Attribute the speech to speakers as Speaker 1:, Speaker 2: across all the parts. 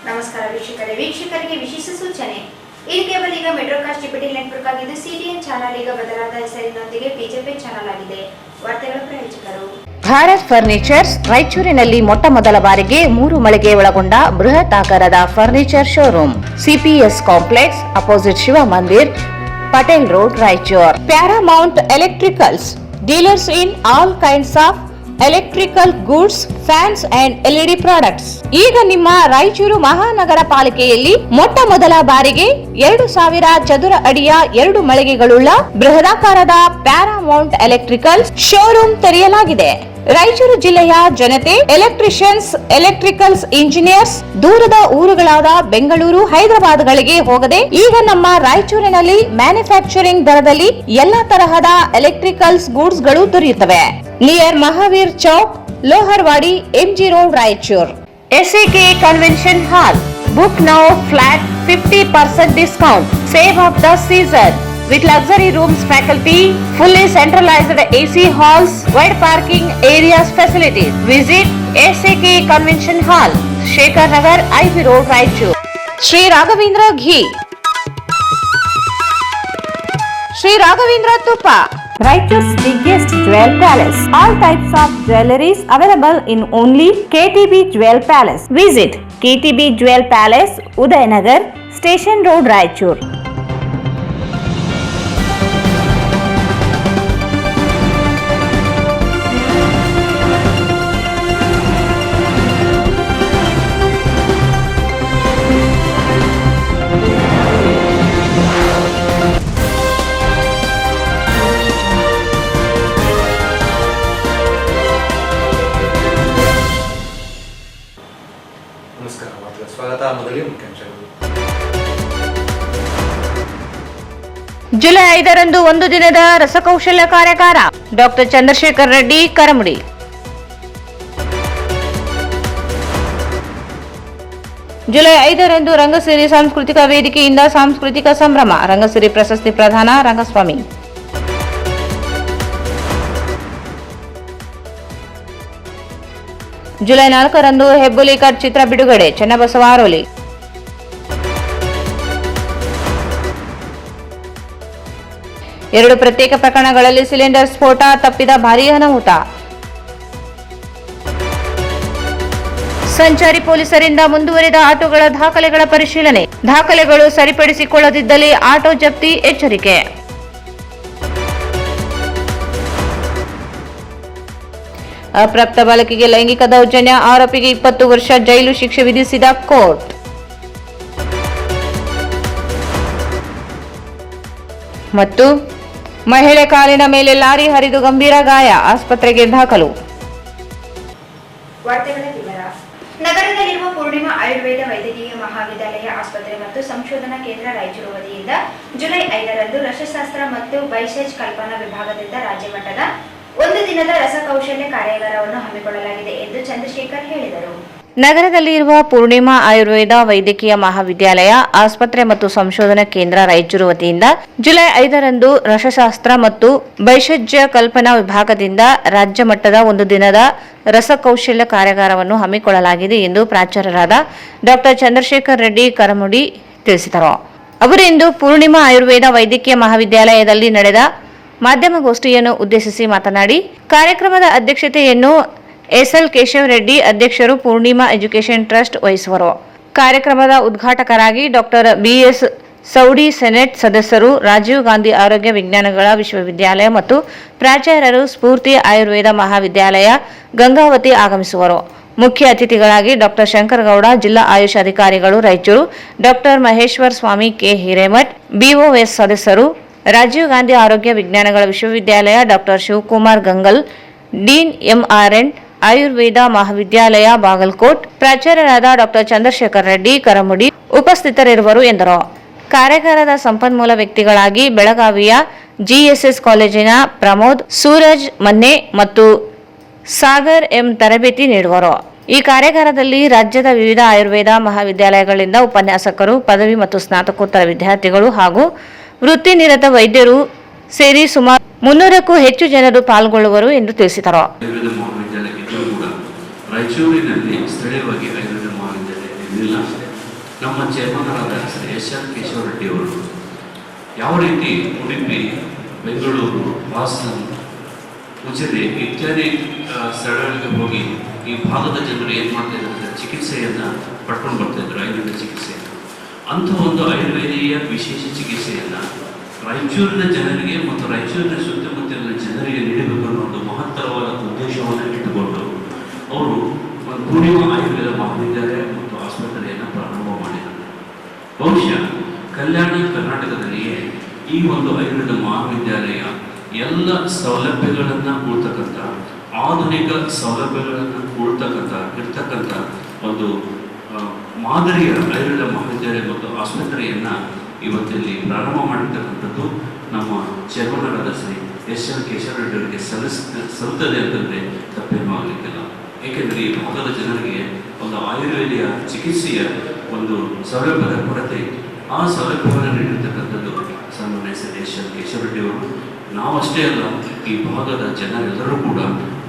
Speaker 1: ನಮಸ್ಕಾರ ವೀಕ್ಷಕರಿಗೆ ವಿಶೇಷ ಸೂಚನೆ. ಇದು ಕೇವಲ ಈಗ ಮೆಟ್ರೋಕಾಸ್ಟ್ ಡಿಜಿಟಲ್ ನೆಟ್ವರ್ಕ್ ಆಗಿದ್ದು ಸಿಟಿಎನ್ ಚಾನೆಲ್ ಈಗ ಬದಲಾದ ಹೆಸರಿನೊಂದಿಗೆ ಬಿಜೆಪಿ ಚಾನೆಲ್ ಆಗಿದೆ. ವಾರ್ತೆಗಳ ಪ್ರಾಯೋಜಕರು
Speaker 2: ಭಾರತ್ ಫರ್ನಿಚರ್ಸ್. ರಾಯಚೂರಿನಲ್ಲಿ ಮೊಟ್ಟ ಮೊದಲ ಬಾರಿಗೆ 3 ಮಳಿಗೆ ಒಳಗೊಂಡ ಬೃಹತ್ ಆಕಾರದ furniture showroom. CPS complex opposite Shiva Mandir, Patel road, Raichur. Paramount electricals, dealers in all kinds of electrical goods, fans and LED products. ಈಗ ನಿಮ್ಮ ರಾಯಚೂರು ಮಹಾನಗರ ಪಾಲಿಕೆಯಲ್ಲಿ ಮೊಟ್ಟ ಮೊದಲ ಬಾರಿಗೆ 2000 ಚದುರ ಅಡಿಯ 2 ಮಳಿಗೆಗಳುಳ್ಳ ಬೃಹದಾಕಾರದ ಪ್ಯಾರಾಮೌಂಟ್ ಎಲೆಕ್ಟ್ರಿಕಲ್ ಶೋರೂಮ್ ತೆರೆಯಲಾಗಿದೆ. ರಾಯಚೂರು ಜಿಲ್ಲೆಯ ಜನತೆ, ಎಲೆಕ್ಟ್ರಿಷಿಯನ್ಸ್, ಎಲೆಕ್ಟ್ರಿಕಲ್ಸ್ ಇಂಜಿನಿಯರ್ಸ್ ದೂರದ ಊರುಗಳಾದ ಬೆಂಗಳೂರು, ಹೈದರಾಬಾದ್ಗಳಿಗೆ ಹೋಗದೆ ಈಗ ನಮ್ಮ ರಾಯಚೂರಿನಲ್ಲಿ ಮ್ಯಾನುಫ್ಯಾಕ್ಚರಿಂಗ್ ದರದಲ್ಲಿ ಎಲ್ಲಾ ತರಹದ ಎಲೆಕ್ಟ್ರಿಕಲ್ಸ್ ಗೂಡ್ಸ್ ಗಳು ದೊರೆಯುತ್ತವೆ. Near Mahavir Chowk, Loharwadi, MG road, Raichur. SAK convention hall. Book now flat 50% discount. Save of the season with luxury rooms, faculty, fully centralized AC halls, wide parking areas, facilities. Visit SAK Convention Hall, Shekhar Nagar, IV Road, Raichur. Sri Raghavendra Ghee, Sri Raghavendra Tupa, Raichur's biggest jewel palace. All types of jewelries available in only KTB Jewel Palace. Visit KTB Jewel Palace, Udayanagar, Station Road, Raichur.
Speaker 3: ನಮಸ್ಕಾರ, ಸ್ವಾಗತ. ಮೊದಲಿಗೆ ಮುಖ್ಯಾಂಶಗಳು.
Speaker 2: July 5ರಂದು ಒಂದು ದಿನದ ರಸಕೌಶಲ್ಯ ಕಾರ್ಯಾಗಾರ. Doctor Chandrashekhar Reddy, Karamudi. July 5ರಂದು ರಂಗಸಿರಿ ಸಾಂಸ್ಕೃತಿಕ ವೇದಿಕೆಯಿಂದ ಸಾಂಸ್ಕೃತಿಕ ಸಂಭ್ರಮ. ರಂಗಸಿರಿ ಪ್ರಶಸ್ತಿ ಪ್ರದಾನ, ರಂಗಸ್ವಾಮಿ. ಜುಲೈ 4ರಂದು ಹೆಬ್ಬುಲಿ ಕಟ್ ಚಿತ್ರ ಬಿಡುಗಡೆ. ಚನ್ನಬಸವ ಆರೋಲಿ. ಎರಡು ಪ್ರತ್ಯೇಕ ಪ್ರಕರಣಗಳಲ್ಲಿ ಸಿಲಿಂಡರ್ ಸ್ಫೋಟ, ತಪ್ಪಿದ ಭಾರೀ ಅನಾಹುತ. ಸಂಚಾರಿ ಪೊಲೀಸರಿಂದ ಮುಂದುವರಿದ ಆಟೋಗಳ ದಾಖಲೆಗಳ ಪರಿಶೀಲನೆ. ದಾಖಲೆಗಳು ಸರಿಪಡಿಸಿಕೊಳ್ಳದಿದ್ದಲ್ಲಿ ಆಟೋ ಜಪ್ತಿ, ಎಚ್ಚರಿಕೆ. ಅಪ್ರಾಪ್ತ ಬಾಲಕಿಗೆ ಲೈಂಗಿಕ ದೌರ್ಜನ್ಯ, ಆರೋಪಿಗೆ 20 ವರ್ಷ ಜೈಲು ಶಿಕ್ಷೆ ವಿಧಿಸಿದ ಕೋರ್ಟ್. ಮತ್ತು ಮಹಿಳೆ ಕಾಲಿನ ಮೇಲೆ ಲಾರಿ ಹರಿದು ಗಂಭೀರ ಗಾಯ, ಆಸ್ಪತ್ರೆಗೆ ದಾಖಲು.
Speaker 1: ವಾರ್ತೆಗಳ ವಿವರ. ನಗರದಲ್ಲಿರುವ ಪೂರ್ಣಿಮಾ ಆಯುರ್ವೇದ ವೈದ್ಯಕೀಯ ಮಹಾವಿದ್ಯಾಲಯ ಆಸ್ಪತ್ರೆ ಮತ್ತು ಸಂಶೋಧನಾ ಕೇಂದ್ರ ರಾಯಚೂರು ವತಿಯಿಂದ ಜುಲೈ 5ರಂದು ರಸಶಾಸ್ತ್ರ ಮತ್ತು ಬೈಸೇಜ್ ಕಲ್ಪನಾ ವಿಭಾಗದಿಂದ ರಾಜ್ಯ ಮಟ್ಟದ ಒಂದು ದಿನದ ರಸಕೌಶಲ್ಯ ಕಾರ್ಯಾಗಾರವನ್ನು ಹಮ್ಮಿಕೊಳ್ಳಲಾಗಿದೆ ಎಂದು ಚಂದ್ರಶೇಖರ್ ಹೇಳಿದರು.
Speaker 2: ನಗರದಲ್ಲಿ ಇರುವ ಪೂರ್ಣಿಮಾ ಆಯುರ್ವೇದ ವೈದ್ಯಕೀಯ ಮಹಾವಿದ್ಯಾಲಯ ಆಸ್ಪತ್ರೆ ಮತ್ತು ಸಂಶೋಧನಾ ಕೇಂದ್ರ ರಾಯಚೂರು ವತಿಯಿಂದ ಜುಲೈ 5ರಂದು ರಸಶಾಸ್ತ್ರ ಮತ್ತು ಭೈಷಜ್ಯ ಕಲ್ಪನಾ ವಿಭಾಗದಿಂದ ರಾಜ್ಯ ಮಟ್ಟದ ಒಂದು ದಿನದ ರಸಕೌಶಲ್ಯ ಕಾರ್ಯಾಗಾರವನ್ನು ಹಮ್ಮಿಕೊಳ್ಳಲಾಗಿದೆ ಎಂದು ಪ್ರಾಚಾರ್ಯರಾದ ಡಾಕ್ಟರ್ ಚಂದ್ರಶೇಖರ್ ರೆಡ್ಡಿ, ಕರಮುಡಿ ತಿಳಿಸಿದರು. ಅವರು ಇಂದು ಪೂರ್ಣಿಮಾ ಆಯುರ್ವೇದ ವೈದ್ಯಕೀಯ ಮಹಾವಿದ್ಯಾಲಯದಲ್ಲಿ ನಡೆದ ಮಾಧ್ಯಮಗೋಷ್ಠಿಯನ್ನು ಉದ್ದೇಶಿಸಿ ಮಾತನಾಡಿ, ಕಾರ್ಯಕ್ರಮದ ಅಧ್ಯಕ್ಷತೆಯನ್ನು ಎಸ್ಎಲ್ ಕೇಶವ ರೆಡ್ಡಿ, ಅಧ್ಯಕ್ಷರು, ಪೂರ್ಣಿಮಾ ಎಜುಕೇಷನ್ ಟ್ರಸ್ಟ್ ವಹಿಸುವರು. ಕಾರ್ಯಕ್ರಮದ ಉದ್ಘಾಟಕರಾಗಿ ಡಾಕ್ಟರ್ ಬಿಎಸ್ ಸೌಡಿ, ಸೆನೆಟ್ ಸದಸ್ಯರು, ರಾಜೀವ್ ಗಾಂಧಿ ಆರೋಗ್ಯ ವಿಜ್ಞಾನಗಳ ವಿಶ್ವವಿದ್ಯಾಲಯ ಮತ್ತು ಪ್ರಾಚಾರ್ಯರು, ಸ್ಫೂರ್ತಿ ಆಯುರ್ವೇದ ಮಹಾವಿದ್ಯಾಲಯ, ಗಂಗಾವತಿ ಆಗಮಿಸುವರು. ಮುಖ್ಯ ಅತಿಥಿಗಳಾಗಿ ಡಾಕ್ಟರ್ ಶಂಕರಗೌಡ, ಜಿಲ್ಲಾ ಆಯುಷ್ ಅಧಿಕಾರಿಗಳು, ರಾಯಚೂರು, ಡಾಕ್ಟರ್ ಮಹೇಶ್ವರ ಸ್ವಾಮಿ, ಕೆ ಹಿರೇಮಠ್, ಬಿಒಎಸ್ ಸದಸ್ಯರು, ರಾಜೀವ್ ಗಾಂಧಿ ಆರೋಗ್ಯ ವಿಜ್ಞಾನಗಳ ವಿಶ್ವವಿದ್ಯಾಲಯ, ಡಾಕ್ಟರ್ ಶಿವಕುಮಾರ್ ಗಂಗಲ್, ಡೀನ್ ಎಂಆರ್ಎನ್ ಆಯುರ್ವೇದ ಮಹಾವಿದ್ಯಾಲಯ, ಬಾಗಲಕೋಟ್, ಪ್ರಾಚಾರ್ಯರಾದ ಡಾಕ್ಟರ್ ಚಂದ್ರಶೇಖರ್ ರೆಡ್ಡಿ, ಕರಮುಡಿ ಉಪಸ್ಥಿತರಿರುವರು ಎಂದರು. ಕಾರ್ಯಾಗಾರದ ಸಂಪನ್ಮೂಲ ವ್ಯಕ್ತಿಗಳಾಗಿ ಬೆಳಗಾವಿಯ ಜಿಎಸ್ಎಸ್ ಕಾಲೇಜಿನ ಪ್ರಮೋದ್, ಸೂರಜ್ ಮನ್ನೆ ಮತ್ತು ಸಾಗರ್ ಎಂ ತರಬೇತಿ ನೀಡುವರು. ಈ ಕಾರ್ಯಾಗಾರದಲ್ಲಿ ರಾಜ್ಯದ ವಿವಿಧ ಆಯುರ್ವೇದ ಮಹಾವಿದ್ಯಾಲಯಗಳಿಂದ ಉಪನ್ಯಾಸಕರು, ಪದವಿ ಮತ್ತು ಸ್ನಾತಕೋತ್ತರ ವಿದ್ಯಾರ್ಥಿಗಳು ಹಾಗೂ ವೃತ್ತಿನಿರತ ವೈದ್ಯರು ಸೇರಿ ಸುಮಾರು 300ಕ್ಕೂ ಹೆಚ್ಚು ಜನರು ಪಾಲ್ಗೊಳ್ಳುವರು ಎಂದು ತಿಳಿಸಿದರು.
Speaker 4: ರಾಯಚೂರಿನಲ್ಲಿ ಸ್ಥಳೀಯವಾಗಿ ಆಯುರ್ವೇದ ಮಹಾವಿದ್ಯಾಲಯ ಇರಲಿಲ್ಲ. ನಮ್ಮ chairman Shri S R Keshava Reddy ಅವರು ಯಾವ ರೀತಿ ಉಡುಪಿ, ಬೆಂಗಳೂರು, ಹಾಸನ, ಉಜಿರೆ ಇತ್ಯಾದಿ ಸ್ಥಳಗಳಿಗೆ ಹೋಗಿ ಈ ಭಾಗದ ಜನರು ಏನು ಮಾಡ್ತಾ ಇದ್ದಾರೆ, ಚಿಕಿತ್ಸೆಯನ್ನು ಪಡ್ಕೊಂಡು ಬರ್ತಾ ಇದ್ದಾರೆ, ಆಯುರ್ವೇದ ಚಿಕಿತ್ಸೆಯನ್ನು. ಅಂಥ ಒಂದು ಆಯುರ್ವೇದೀಯ ವಿಶೇಷ ಚಿಕಿತ್ಸೆಯನ್ನು ರಾಯಚೂರಿನ ಜನರಿಗೆ ಮತ್ತು ರಾಯಚೂರಿನ ಸುತ್ತಮುತ್ತಲಿನ ಜನರಿಗೆ ನೀಡಬೇಕು ಅನ್ನೋ ಒಂದು ಮಹತ್ತರವಾದ ಉದ್ದೇಶವನ್ನು ಇಟ್ಟುಕೊಂಡು ಅವರು ಒಂದು ಪೂರ್ಣಿಮಾ ಆಯುರ್ವೇದ ಮಹಾವಿದ್ಯಾಲಯ ಮತ್ತು ಆಸ್ಪತ್ರೆಯನ್ನು ಪ್ರಾರಂಭ ಮಾಡಿದ್ದಾರೆ. ಬಹುಶಃ ಕಲ್ಯಾಣ ಕರ್ನಾಟಕದಲ್ಲಿಯೇ ಈ ಒಂದು ಆಯುರ್ವೇದ ಮಹಾವಿದ್ಯಾಲಯ ಎಲ್ಲ ಸೌಲಭ್ಯಗಳನ್ನು ಕೊಡ್ತಕ್ಕಂಥ, ಆಧುನಿಕ ಸೌಲಭ್ಯಗಳನ್ನು ಇರ್ತಕ್ಕಂಥ ಒಂದು ಮಾದರಿಯ ಆಯುರ್ವೇದ ಮಹಾವಿದ್ಯಾಲಯ ಮತ್ತು ಆಸ್ಪತ್ರೆಯನ್ನು ಇವತ್ತಿಲ್ಲಿ ಪ್ರಾರಂಭ ಮಾಡಿರ್ತಕ್ಕಂಥದ್ದು ನಮ್ಮ chairman Shri S R Keshava Reddy ಅವರಿಗೆ ಸಲ್ಲುತ್ತದೆ ಅಂತಂದರೆ ತಪ್ಪೇನೂ ಆಗಲಿಕ್ಕಿಲ್ಲ. ಏಕೆಂದರೆ ಈ ಭಾಗದ ಜನರಿಗೆ ಒಂದು ಆಯುರ್ವೇದಿಯ ಚಿಕಿತ್ಸೆಯ ಒಂದು ಸೌಲಭ್ಯದ ಕೊರತೆ ಇತ್ತು. ಆ ಸೌಲಭ್ಯವನ್ನು ನೀಡಿರ್ತಕ್ಕಂಥದ್ದು ಸನ್ಮಾನ್ಯ ಶ್ರೀ ಎಸ್ ಆರ್ ಕೇಶವ ರೆಡ್ಡಿ ಅವರು. ನಾವಷ್ಟೇ ಅಲ್ಲ, ಈ ಭಾಗದ ಜನರೆಲ್ಲರೂ ಕೂಡ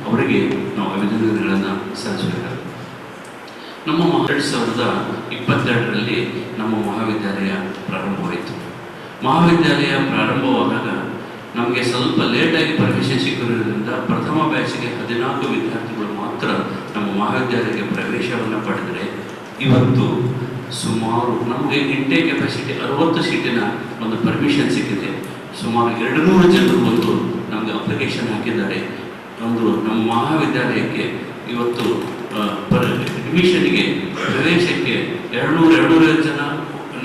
Speaker 4: ಅವರಿಗೆ ನಾವು ಅಭಿನಂದನೆಗಳನ್ನು ಸಲ್ಲಿಸಬೇಕಾಗುತ್ತೆ. ನಮ್ಮ 2022ರಲ್ಲಿ ನಮ್ಮ ಮಹಾವಿದ್ಯಾಲಯ ಪ್ರಾರಂಭವಾಯಿತು. ಮಹಾವಿದ್ಯಾಲಯ ಪ್ರಾರಂಭವಾದಾಗ ನಮಗೆ ಸ್ವಲ್ಪ ಲೇಟಾಗಿ ಪರ್ಮಿಷನ್ ಸಿಕ್ಕಿರೋದ್ರಿಂದ ಪ್ರಥಮ ಬ್ಯಾಚ್ಗೆ 14 ವಿದ್ಯಾರ್ಥಿಗಳು ಮಾತ್ರ ನಮ್ಮ ಮಹಾವಿದ್ಯಾಲಯಕ್ಕೆ ಪ್ರವೇಶವನ್ನು ಪಡೆದರೆ, ಇವತ್ತು ಸುಮಾರು ನಮಗೆ ಇಂಟೇಕ್ ಕೆಪಾಸಿಟಿ 60 ಸೀಟಿನ ಒಂದು ಪರ್ಮಿಷನ್ ಸಿಕ್ಕಿದೆ. ಸುಮಾರು 200 ಜನರು ಬಂದು ನಮಗೆ ಅಪ್ಲಿಕೇಶನ್ ಹಾಕಿದ್ದಾರೆ. ಒಂದು ನಮ್ಮ ಮಹಾವಿದ್ಯಾಲಯಕ್ಕೆ ಇವತ್ತು ಅಡ್ಮಿಷನ್ಗೆ ಪ್ರವೇಶಕ್ಕೆ 200 ಜನ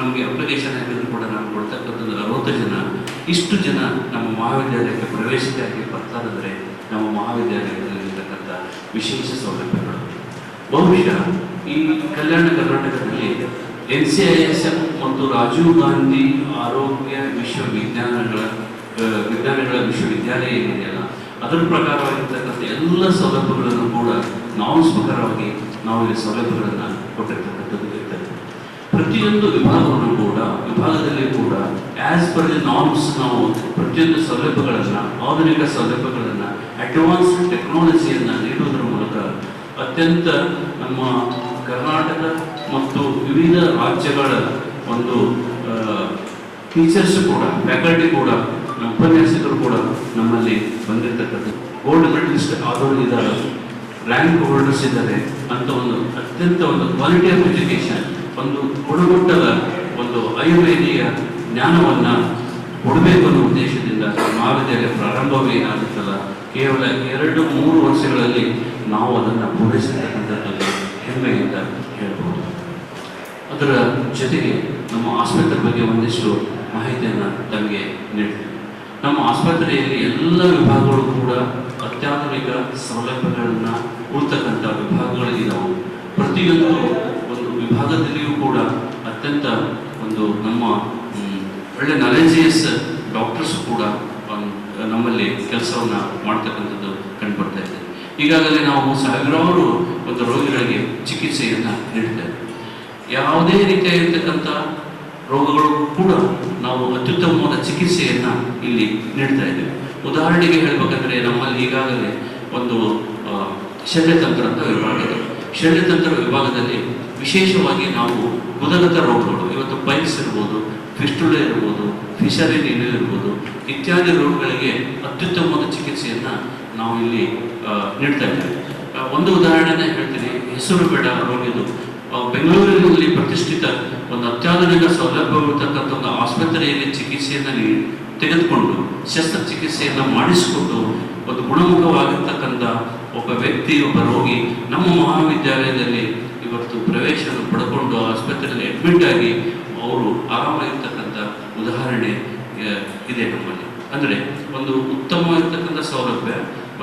Speaker 4: ನಮಗೆ ಅಪ್ಲಿಕೇಶನ್ ಹಾಕಿದ್ರು ಕೂಡ ನಾವು ಕೊಡ್ತಕ್ಕಂಥದ್ದು 60 ಜನ. ಇಷ್ಟು ಜನ ನಮ್ಮ ಮಹಾವಿದ್ಯಾಲಯಕ್ಕೆ ಪ್ರವೇಶಕ್ಕಾಗಿ ಬರ್ತಾರಂದರೆ ನಮ್ಮ ಮಹಾವಿದ್ಯಾಲಯದಲ್ಲಿರ್ತಕ್ಕಂಥ ವಿಶೇಷ ಸೌಲಭ್ಯಗಳು. ಬಹುಶಃ ಈ ಕಲ್ಯಾಣ ಕರ್ನಾಟಕದಲ್ಲಿ NCISM ಮತ್ತು ರಾಜೀವ್ ಗಾಂಧಿ ಆರೋಗ್ಯ ವಿಶ್ವವಿದ್ಯಾಲಯ ಏನಿದೆಯಲ್ಲ, ಅದರ ಪ್ರಕಾರವಾಗಿರ್ತಕ್ಕಂಥ ಎಲ್ಲ ಸೌಲಭ್ಯಗಳನ್ನು ಕೂಡ ನಾಮ್ಸ್ ಪ್ರಕಾರವಾಗಿ ನಾವು ಈ ಸೌಲಭ್ಯಗಳನ್ನು ಕೊಟ್ಟಿರ್ತಕ್ಕಂಥದ್ದು ಇರ್ತದೆ. ಪ್ರತಿಯೊಂದು ವಿಭಾಗದಲ್ಲಿ ಕೂಡ ಆ್ಯಸ್ ಪರ್ ದಿ ನಾರ್ಮ್ಸ್ ನಾವು ಪ್ರತಿಯೊಂದು ಸೌಲಭ್ಯಗಳನ್ನು, ಆಧುನಿಕ ಸೌಲಭ್ಯಗಳನ್ನು, ಅಡ್ವಾನ್ಸ್ಡ್ ಟೆಕ್ನಾಲಜಿಯನ್ನು ನೀಡುವುದರ ಮೂಲಕ ಅತ್ಯಂತ ನಮ್ಮ ಕರ್ನಾಟಕ ಮತ್ತು ವಿವಿಧ ರಾಜ್ಯಗಳ ಒಂದು ಟೀಚರ್ಸ್ ಕೂಡ, ಫ್ಯಾಕಲ್ಟಿ ಕೂಡ, ನಮ್ಮ ಉಪನ್ಯಾಸಕರು ಕೂಡ ನಮ್ಮಲ್ಲಿ ಬಂದಿರತಕ್ಕಂಥ ಗೋಲ್ಡ್ ಮೆಡಲಿಸ್ಟ್ ಆದವರು ಇದ್ದಾರೆ, ರ್ಯಾಂಕ್ ಹೋಲ್ಡರ್ಸ್ ಇದ್ದಾರೆ ಅಂತ ಒಂದು ಅತ್ಯಂತ ಒಂದು ಕ್ವಾಲಿಟಿ ಆಫ್ ಎಜುಕೇಷನ್, ಒಂದು ಗುಣಮಟ್ಟದ ಒಂದು ಆಯುರ್ವೇದೀಯ ಜ್ಞಾನವನ್ನು ಕೊಡಬೇಕು ಅನ್ನೋ ಉದ್ದೇಶದಿಂದ ಮಹಾವಿದ್ಯಾಲಯ ಪ್ರಾರಂಭವೇ ಆಗುತ್ತಲ್ಲ, ಕೇವಲ 2-3 ವರ್ಷಗಳಲ್ಲಿ ನಾವು ಅದನ್ನು ಪೂರೈಸಿರ್ತಕ್ಕಂಥದ್ದು ಹೆಮ್ಮೆಯಿಂದ ಹೇಳ್ಬೋದು. ಅದರ ಜೊತೆಗೆ ನಮ್ಮ ಆಸ್ಪತ್ರೆ ಬಗ್ಗೆ ಒಂದಿಷ್ಟು ಮಾಹಿತಿಯನ್ನು ತಮಗೆ ನೀಡ್ತೀವಿ. ನಮ್ಮ ಆಸ್ಪತ್ರೆಯಲ್ಲಿ ಎಲ್ಲ ವಿಭಾಗಗಳು ಕೂಡ ಅತ್ಯಾಧುನಿಕ ಸೌಲಭ್ಯಗಳನ್ನು ಉಳ್ತಕ್ಕಂಥ ವಿಭಾಗಗಳು ಇದ್ದಾವೆ. ಪ್ರತಿಯೊಂದು ಒಂದು ವಿಭಾಗದಲ್ಲಿಯೂ ಕೂಡ ಅತ್ಯಂತ ಒಂದು ನಮ್ಮ ಒಳ್ಳೆ ನಾಲೆಜಿಯಸ್ ಡಾಕ್ಟರ್ಸ್ ಕೂಡ ನಮ್ಮಲ್ಲಿ ಕೆಲಸವನ್ನು ಮಾಡ್ತಕ್ಕಂಥದ್ದು ಕಂಡುಬರ್ತಾ ಇದೆ. ಈಗಾಗಲೇ ನಾವು ಸಾವಿರಾರು ಒಂದು ರೋಗಿಗಳಿಗೆ ಚಿಕಿತ್ಸೆಯನ್ನು ನೀಡ್ತೇವೆ. ಯಾವುದೇ ರೀತಿಯಾಗಿರ್ತಕ್ಕಂಥ ರೋಗಗಳು ಕೂಡ ನಾವು ಅತ್ಯುತ್ತಮವಾದ ಚಿಕಿತ್ಸೆಯನ್ನು ಇಲ್ಲಿ ನೀಡ್ತಾ ಇದ್ದೇವೆ. ಉದಾಹರಣೆಗೆ ಹೇಳಬೇಕಂದ್ರೆ ನಮ್ಮಲ್ಲಿ ಈಗಾಗಲೇ ಒಂದು ಶಲ್ಯತಂತ್ರ ಅಂತ ವಿಭಾಗ ಇದೆ. ಶಲ್ಯತಂತ್ರ ವಿಭಾಗದಲ್ಲಿ ವಿಶೇಷವಾಗಿ ನಾವು ಉದಗತ ರೋಗಗಳು, ಇವತ್ತು ಪೈಲ್ಸ್ ಇರ್ಬೋದು, ಫಿಸ್ಟುಲೆ ಇರ್ಬೋದು, ಫಿಶರಿನ್ ಇರ್ಬೋದು, ಇತ್ಯಾದಿ ರೋಗಗಳಿಗೆ ಅತ್ಯುತ್ತಮವಾದ ಚಿಕಿತ್ಸೆಯನ್ನು ನಾವು ಇಲ್ಲಿ ನೀಡ್ತಾ ಇದ್ದೇವೆ. ಒಂದು ಉದಾಹರಣೆನೇ ಹೇಳ್ತೀನಿ, ಹೆಸರು ಬೇಡ ರೋಗಿದು. ಬೆಂಗಳೂರಿನಲ್ಲಿ ಪ್ರತಿಷ್ಠಿತ ಒಂದು ಅತ್ಯಾಧುನಿಕ ಸೌಲಭ್ಯವಿರ್ತಕ್ಕಂಥ ಒಂದು ಆಸ್ಪತ್ರೆಯಲ್ಲಿ ಚಿಕಿತ್ಸೆಯನ್ನು ತೆಗೆದುಕೊಂಡು ಶಸ್ತ್ರಚಿಕಿತ್ಸೆಯನ್ನು ಮಾಡಿಸಿಕೊಂಡು ಒಂದು ಗುಣಮುಖವಾಗಿರ್ತಕ್ಕಂಥ ಒಬ್ಬ ವ್ಯಕ್ತಿ, ಒಬ್ಬ ರೋಗಿ ನಮ್ಮ ಮಹಾವಿದ್ಯಾಲಯದಲ್ಲಿ ಇವತ್ತು ಪ್ರವೇಶವನ್ನು ಪಡ್ಕೊಂಡು ಆಸ್ಪತ್ರೆಯಲ್ಲಿ ಅಡ್ಮಿಟ್ ಆಗಿ ಅವರು ಆರಾಮಾಗಿರ್ತಕ್ಕಂಥ ಉದಾಹರಣೆ ಇದೆ ನಮ್ಮಲ್ಲಿ. ಅಂದರೆ ಒಂದು ಉತ್ತಮವಾಗಿರ್ತಕ್ಕಂಥ ಸೌಲಭ್ಯ,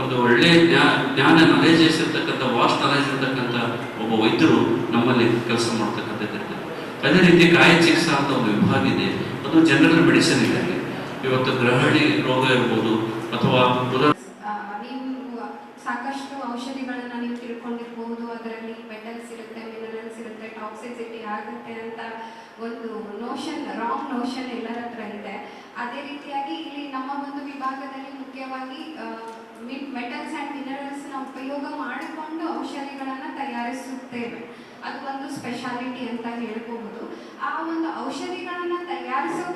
Speaker 4: ಒಂದು ಒಳ್ಳೆಯ ಜ್ಞಾನ ನಾಲೆಜಸ್ ಇರ್ತಕ್ಕಂಥ, ವಾಸ್ಟ್ ನಾಲೆಜ್ ಇರ್ತಕ್ಕಂಥ ಒಬ್ಬ ವೈದ್ಯರು ನಮ್ಮಲ್ಲಿ ಕೆಲಸ ಮಾಡ್ತಕ್ಕಂಥದ್ದು ಇರ್ತದೆ. ಅದೇ ರೀತಿ ಕಾಯ ಚಿಕಿತ್ಸಾ ಅಂತ ಒಂದು ವಿಭಾಗ ಇದೆ, ಅದು ಜನರಲ್ ಮೆಡಿಸಿನ್ ಇದೆ. ಇವತ್ತು ಗ್ರಹಣಿ ರೋಗ ಇರ್ಬೋದು ಅಥವಾ
Speaker 5: ನೀವು ಸಾಕಷ್ಟು ಔಷಧಿಗಳನ್ನು ನೀವು ತಿಳ್ಕೊಂಡಿರ್ಬಹುದು. ಅದರಲ್ಲಿ ಮೆಟಲ್ಸ್ ಇರುತ್ತೆ, ಮಿನರಲ್ಸ್ ಇರುತ್ತೆ, ಟಾಕ್ಸಿಸಿಟಿ ಆಗುತ್ತೆ ಅಂತ ಒಂದು ರಾಂಗ್ ನೋಷನ್ ಎಲ್ಲರ ಹತ್ರ ಇದೆ. ಅದೇ ರೀತಿಯಾಗಿ ಇಲ್ಲಿ ನಮ್ಮ ಒಂದು ವಿಭಾಗದಲ್ಲಿ ಮುಖ್ಯವಾಗಿ ಮೆಟಲ್ಸ್ ಆ್ಯಂಡ್ ಮಿನರಲ್ಸ್ನ ಉಪಯೋಗ ಮಾಡಿಕೊಂಡು ಔಷಧಿಗಳನ್ನು ತಯಾರಿಸುತ್ತೇವೆ. ಅದು ಒಂದು ಸ್ಪೆಷಾಲಿಟಿ ಅಂತ ಹೇಳ್ಬೋದು.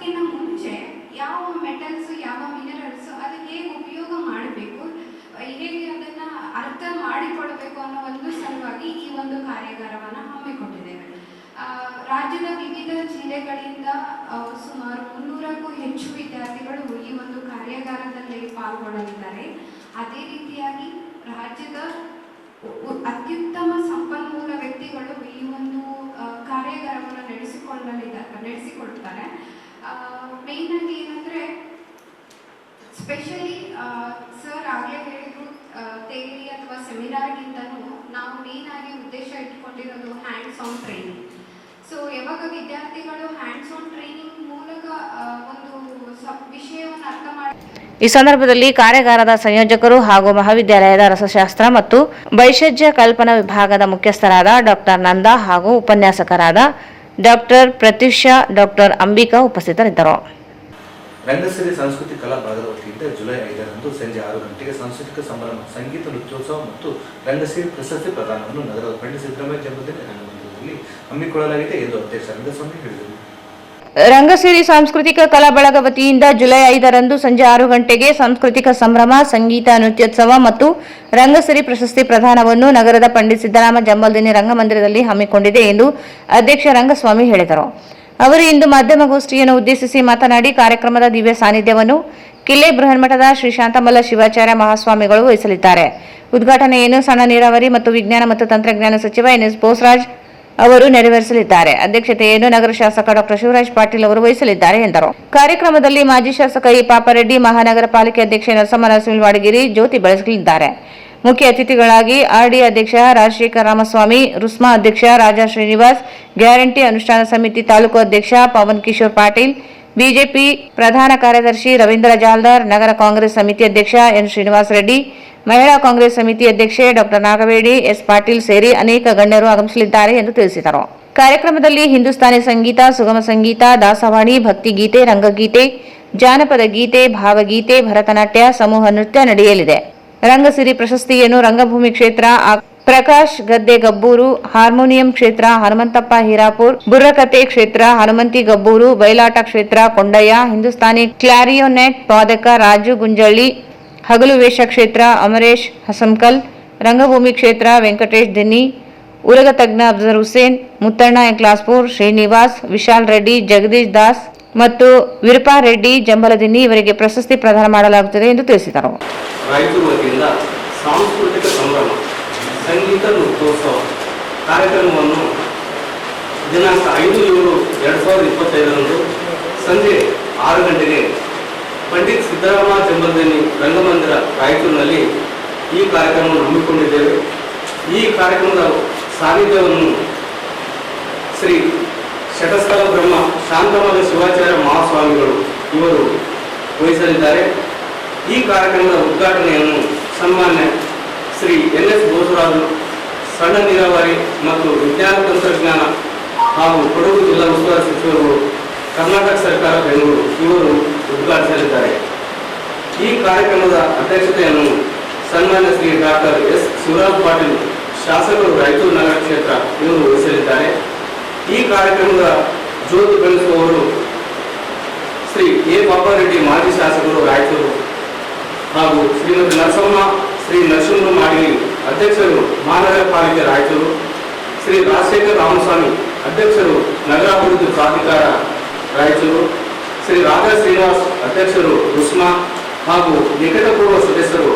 Speaker 5: ಅದಕ್ಕಿಂತ ಮುಂಚೆ ಯಾವ ಮೆಟಲ್ಸು ಯಾವ ಮಿನರಲ್ಸು ಅದು ಹೇಗೆ ಉಪಯೋಗ ಮಾಡಬೇಕು, ಹೇಗೆ ಅದನ್ನು ಅರ್ಥ ಮಾಡಿಕೊಳ್ಬೇಕು ಅನ್ನೋ ಒಂದು ಸಲುವಾಗಿ ಈ ಒಂದು ಕಾರ್ಯಾಗಾರವನ್ನು ಹಮ್ಮಿಕೊಂಡಿದ್ದೇವೆ. ರಾಜ್ಯದ ವಿವಿಧ ಜಿಲ್ಲೆಗಳಿಂದ ಸುಮಾರು 300ಕ್ಕೂ ಹೆಚ್ಚು ವಿದ್ಯಾರ್ಥಿಗಳು ಈ ಒಂದು ಕಾರ್ಯಾಗಾರದಲ್ಲಿ ಪಾಲ್ಗೊಳ್ಳಲಿದ್ದಾರೆ. ಅದೇ ರೀತಿಯಾಗಿ ರಾಜ್ಯದ ಅತ್ಯುತ್ತಮ ಸಂಪನ್ಮೂಲ ವ್ಯಕ್ತಿಗಳು ಈ ಒಂದು ಕಾರ್ಯಾಗಾರವನ್ನು ನಡೆಸಿಕೊಳ್ತಾರೆ. ಮೇನ್ ಆಗಿ ಏನಂದ್ರೆ ಸ್ಪೆಷಲಿ ಸರ್ ಆಗಲೇ ಹೇಳಿದ್ರು, ಥಿಯರಿ ಅಥವಾ ಸೆಮಿನಾರ್ಗಿಂತನೂ ನಾವು ಮೇನ್ ಆಗಿ ಉದ್ದೇಶ ಇಟ್ಕೊಂಡಿರೋದು ಹ್ಯಾಂಡ್ಸ್ ಆನ್ ಟ್ರೈನಿಂಗ್. ಸೊ ಯಾವಾಗ ವಿದ್ಯಾರ್ಥಿಗಳು ಹ್ಯಾಂಡ್ಸ್ ಆನ್ ಟ್ರೈನಿಂಗ್ ಮೂಲಕ ಒಂದು ವಿಷಯವನ್ನು ಅರ್ಥ ಮಾಡಿ.
Speaker 2: ಈ ಸಂದರ್ಭದಲ್ಲಿ ಕಾರ್ಯಾಗಾರದ ಸಂಯೋಜಕರು ಹಾಗೂ ಮಹಾವಿದ್ಯಾಲಯದ ರಸಶಾಸ್ತ್ರ ಮತ್ತು ಭೈಷಜ್ಯ ಕಲ್ಪನಾ ವಿಭಾಗದ ಮುಖ್ಯಸ್ಥರಾದ ಡಾಕ್ಟರ್ ನಂದಾ ಹಾಗೂ ಉಪನ್ಯಾಸಕರಾದ ಡಾಕ್ಟರ್ ಪ್ರತ್ಯುಷಾ, ಡಾಕ್ಟರ್ ಅಂಬಿಕಾ ಉಪಸ್ಥಿತರಿದ್ದರು.
Speaker 3: ರಂಗಸಿರಿ ಸಂಸ್ಕೃತಿ ಕಲಾ ಭಾಗದ ವತಿಯಿಂದ ಜುಲೈ 5ರಂದು ಸಂಜೆ 6 ಗಂಟೆಗೆ ಸಾಂಸ್ಕೃತಿಕ ಸಂಭ್ರಮ, ಸಂಗೀತ ನೃತ್ಯೋತ್ಸವ ಮತ್ತು ರಂಗಸಿರಿ ಪ್ರಶಸ್ತಿ ಪ್ರದಾನವನ್ನು ನಗರದ ಪಂಡಿತ್ ಸಿದ್ದರಾಮಯ್ಯ ಜನ್ಮದಿನ ರಂಗಮಂದಿರದಲ್ಲಿ ಹಮ್ಮಿಕೊಳ್ಳಲಾಗಿದೆ ಎಂದು ಅಧ್ಯಕ್ಷ ರಂಗಸ್ವಾಮಿ ಹೇಳಿದರು.
Speaker 2: ರಂಗಸಿರಿ ಸಾಂಸ್ಕೃತಿಕ ಕಲಾ ಬಳಗ ವತಿಯಿಂದ ಜುಲೈ 5ರಂದು ಸಂಜೆ 6 ಗಂಟೆಗೆ ಸಾಂಸ್ಕೃತಿಕ ಸಂಭ್ರಮ, ಸಂಗೀತ ನೃತ್ಯೋತ್ಸವ ಮತ್ತು ರಂಗಸಿರಿ ಪ್ರಶಸ್ತಿ ಪ್ರದಾನವನ್ನು ನಗರದ ಪಂಡಿತ್ ಸಿದ್ದರಾಮ ಜಂಬಲ್ದಿನಿ ರಂಗಮಂದಿರದಲ್ಲಿ ಹಮ್ಮಿಕೊಂಡಿದೆ ಎಂದು ಅಧ್ಯಕ್ಷ ರಂಗಸ್ವಾಮಿ ಹೇಳಿದರು. ಅವರು ಇಂದು ಮಾಧ್ಯಮಗೋಷ್ಠಿಯನ್ನು ಉದ್ದೇಶಿಸಿ ಮಾತನಾಡಿ, ಕಾರ್ಯಕ್ರಮದ ದಿವ್ಯ ಸಾನ್ನಿಧ್ಯವನ್ನು ಕಿಲ್ಲೆ ಬೃಹನ್ಮಠದ ಶ್ರೀ ಶಾಂತಮಲ್ಲ ಶಿವಾಚಾರ್ಯ ಮಹಾಸ್ವಾಮಿಗಳು ವಹಿಸಲಿದ್ದಾರೆ. ಉದ್ಘಾಟನೆಯನ್ನು ಸಣ್ಣ ನೀರಾವರಿ ಮತ್ತು ವಿಜ್ಞಾನ ಮತ್ತು ತಂತ್ರಜ್ಞಾನ ಸಚಿವ ಎನ್.ಎಸ್. ಬೋಸರಾಜ್ ಅವರು ನೆರವೇರಿಸಲಿದ್ದಾರೆ. ಅಧ್ಯಕ್ಷತೆಯನ್ನು ನಗರ ಶಾಸಕ ಡಾಕ್ಟರ್ ಶಿವರಾಜ್ ಪಾಟೀಲ್ ಅವರು ವಹಿಸಲಿದ್ದಾರೆ ಎಂದರು. ಕಾರ್ಯಕ್ರಮದಲ್ಲಿ ಮಾಜಿ ಶಾಸಕ ಇ ಪಾಪರೆಡ್ಡಿ, ಮಹಾನಗರ ಪಾಲಿಕೆ ಅಧ್ಯಕ್ಷೆ ನರಸಮ್ಮ ನರಸಿಂಹವಾಡಗಿರಿ ಜ್ಯೋತಿ ಬೆಳಗಲಿದ್ದಾರೆ. ಮುಖ್ಯ ಅತಿಥಿಗಳಾಗಿ ಆರ್ಡಿ ಅಧ್ಯಕ್ಷ ರಾಜಶೇಖರ ರಾಮಸ್ವಾಮಿ, ರುಸ್ಮಾ ಅಧ್ಯಕ್ಷ ರಾಜಾ ಶ್ರೀನಿವಾಸ್, ಗ್ಯಾರಂಟಿ ಅನುಷ್ಠಾನ ಸಮಿತಿ ತಾಲೂಕು ಅಧ್ಯಕ್ಷ ಪವನ್ ಕಿಶೋರ್ ಪಾಟೀಲ್, ಬಿಜೆಪಿ ಪ್ರಧಾನ ಕಾರ್ಯದರ್ಶಿ ರವೀಂದ್ರ ಜಾಲ್ದಾರ್, ನಗರ ಕಾಂಗ್ರೆಸ್ ಸಮಿತಿ ಅಧ್ಯಕ್ಷ ಎನ್ ಶ್ರೀನಿವಾಸ್ ರೆಡ್ಡಿ, ಮಹಿಳಾ ಕಾಂಗ್ರೆಸ್ ಸಮಿತಿ ಅಧ್ಯಕ್ಷೆ ಡಾಕ್ಟರ್ ನಾಗವೇಡಿ ಎಸ್ ಪಾಟೀಲ್ ಸೇರಿ ಅನೇಕ ಗಣ್ಯರು ಆಗಮಿಸಲಿದ್ದಾರೆ ಎಂದು ತಿಳಿಸಿದರು. ಕಾರ್ಯಕ್ರಮದಲ್ಲಿ ಹಿಂದೂಸ್ತಾನಿ ಸಂಗೀತ, ಸುಗಮ ಸಂಗೀತ, ದಾಸವಾಣಿ, ಭಕ್ತಿಗೀತೆ, ರಂಗಗೀತೆ, ಜಾನಪದ ಗೀತೆ, ಭಾವಗೀತೆ, ಭರತನಾಟ್ಯ, ಸಮೂಹ ನೃತ್ಯ ನಡೆಯಲಿದೆ. ರಂಗಸಿರಿ ಪ್ರಶಸ್ತಿಯನ್ನು ರಂಗಭೂಮಿ ಕ್ಷೇತ್ರ ಪ್ರಕಾಶ್ ಗದ್ದೆ ಗಬ್ಬೂರು, ಹಾರ್ಮೋನಿಯಂ ಕ್ಷೇತ್ರ ಹನುಮಂತಪ್ಪ ಹೀರಾಪುರ್, ಬುರ್ರಕತೆ ಕ್ಷೇತ್ರ ಹನುಮಂತಿ ಗಬ್ಬೂರು, ಬಯಲಾಟ ಕ್ಷೇತ್ರ ಕೊಂಡಯ್ಯ, ಹಿಂದೂಸ್ತಾನಿ ಕ್ಲಾರಿಯೋನೆಟ್ ವಾದಕ ರಾಜು ಗುಂಜಳ್ಳಿ, ಹಗಲು ವೇಷ ಕ್ಷೇತ್ರ ಅಮರೇಶ್ ಹಸಂಕಲ್, ರಂಗಭೂಮಿ ಕ್ಷೇತ್ರ ವೆಂಕಟೇಶ್ ದಿನ್ನಿ, ಉರಗ ತಜ್ಞ ಅಫ್ಜರ್ ಹುಸೇನ್, ಮುತ್ತಣ್ಣ ಕ್ಲಾಸ್ಪುರ್, ಶ್ರೀನಿವಾಸ್, ವಿಶಾಲ್ ರೆಡ್ಡಿ, ಜಗದೀಶ್ ದಾಸ್ ಮತ್ತು ವಿರಪಾ ರೆಡ್ಡಿ ಜಂಬಲದಿನ್ನಿ ಇವರಿಗೆ ಪ್ರಶಸ್ತಿ ಪ್ರದಾನ ಮಾಡಲಾಗುತ್ತದೆ ಎಂದು ತಿಳಿಸಿದರು.
Speaker 6: ರಾಯಚೂರು ವತಿಯಿಂದ ಸಾಂಸ್ಕೃತಿಕ ಸಂಭ್ರಮ, ಸಂಗೀತ ನೃತ್ಯೋತ್ಸವ ಕಾರ್ಯಕ್ರಮವನ್ನು ದಿನಾಂಕ 5/7/2025 ಸಂಜೆ 6 ಗಂಟೆಗೆ ಪಂಡಿತ್ ಸಿದ್ದರಾಮ ಜಂಬಲ್ದಿನ್ನಿ ರಂಗಮಂದಿರ ರಾಯಚೂರಿನಲ್ಲಿ ಈ ಕಾರ್ಯಕ್ರಮವನ್ನು ಹಮ್ಮಿಕೊಂಡಿದ್ದೇವೆ. ಈ ಕಾರ್ಯಕ್ರಮದ ಸಾನ್ನಿಧ್ಯವನ್ನು ಶ್ರೀ ಶಟಸ್ಥಲ ಬ್ರಹ್ಮ ಶಾಂತಮಲ್ಲ ಶಿವಾಚಾರ್ಯ ಮಹಾಸ್ವಾಮಿಗಳು ಇವರು ವಹಿಸಲಿದ್ದಾರೆ. ಈ ಕಾರ್ಯಕ್ರಮದ ಉದ್ಘಾಟನೆಯನ್ನು ಸನ್ಮಾನ್ಯ ಶ್ರೀ ಎನ್.ಎಸ್. ಬೋಸರಾಜು, ಸಣ್ಣ ನೀರಾವರಿ ಮತ್ತು ವಿಜ್ಞಾನ ತಂತ್ರಜ್ಞಾನ ಹಾಗೂ ಕೊಡಗು ಜಿಲ್ಲಾ ಉಸ್ತುವಾರಿ ಸಚಿವರು, ಕರ್ನಾಟಕ ಸರ್ಕಾರ ಬೆಂಗಳೂರು ಇವರು ಉದ್ಘಾಟಿಸಲಿದ್ದಾರೆ. ಈ ಕಾರ್ಯಕ್ರಮದ ಅಧ್ಯಕ್ಷತೆಯನ್ನು ಸನ್ಮಾನ್ಯ ಶ್ರೀ ಡಾಕ್ಟರ್ ಎಸ್. ಶಿವರಾಜ್ ಪಾಟೀಲ್, ಶಾಸಕರು ರಾಯಚೂರು ನಗರ ಕ್ಷೇತ್ರ ಇವರು ವಹಿಸಲಿದ್ದಾರೆ. ಈ ಕಾರ್ಯಕ್ರಮದ ಜ್ಯೋತಿ ಬೆಳೆಸುವವರು ಶ್ರೀ ಎ. ಪಾಪಾರೆಡ್ಡಿ, ಮಾಜಿ ಶಾಸಕರು ರಾಯಚೂರು, ಹಾಗೂ ಶ್ರೀಮತಿ ನರಸಮ್ಮ ಶ್ರೀ ನರಸಿಂಹ ಮಾಡಿಲಿ, ಅಧ್ಯಕ್ಷರು ಮಹಾನಗರ ಪಾಲಿಕೆ ರಾಯಚೂರು, ಶ್ರೀ ರಾಜಶೇಖರ ರಾಮಸ್ವಾಮಿ, ಅಧ್ಯಕ್ಷರು ನಗರಾಭಿವೃದ್ಧಿ ಪ್ರಾಧಿಕಾರ ರಾಯಚೂರು, ಶ್ರೀ ರಾಜಾ ಶ್ರೀನಿವಾಸ್, ಅಧ್ಯಕ್ಷರು ರುಸ್ಮಾ ಹಾಗೂ ನಿಕಟಪೂರ್ವ ಸದಸ್ಯರು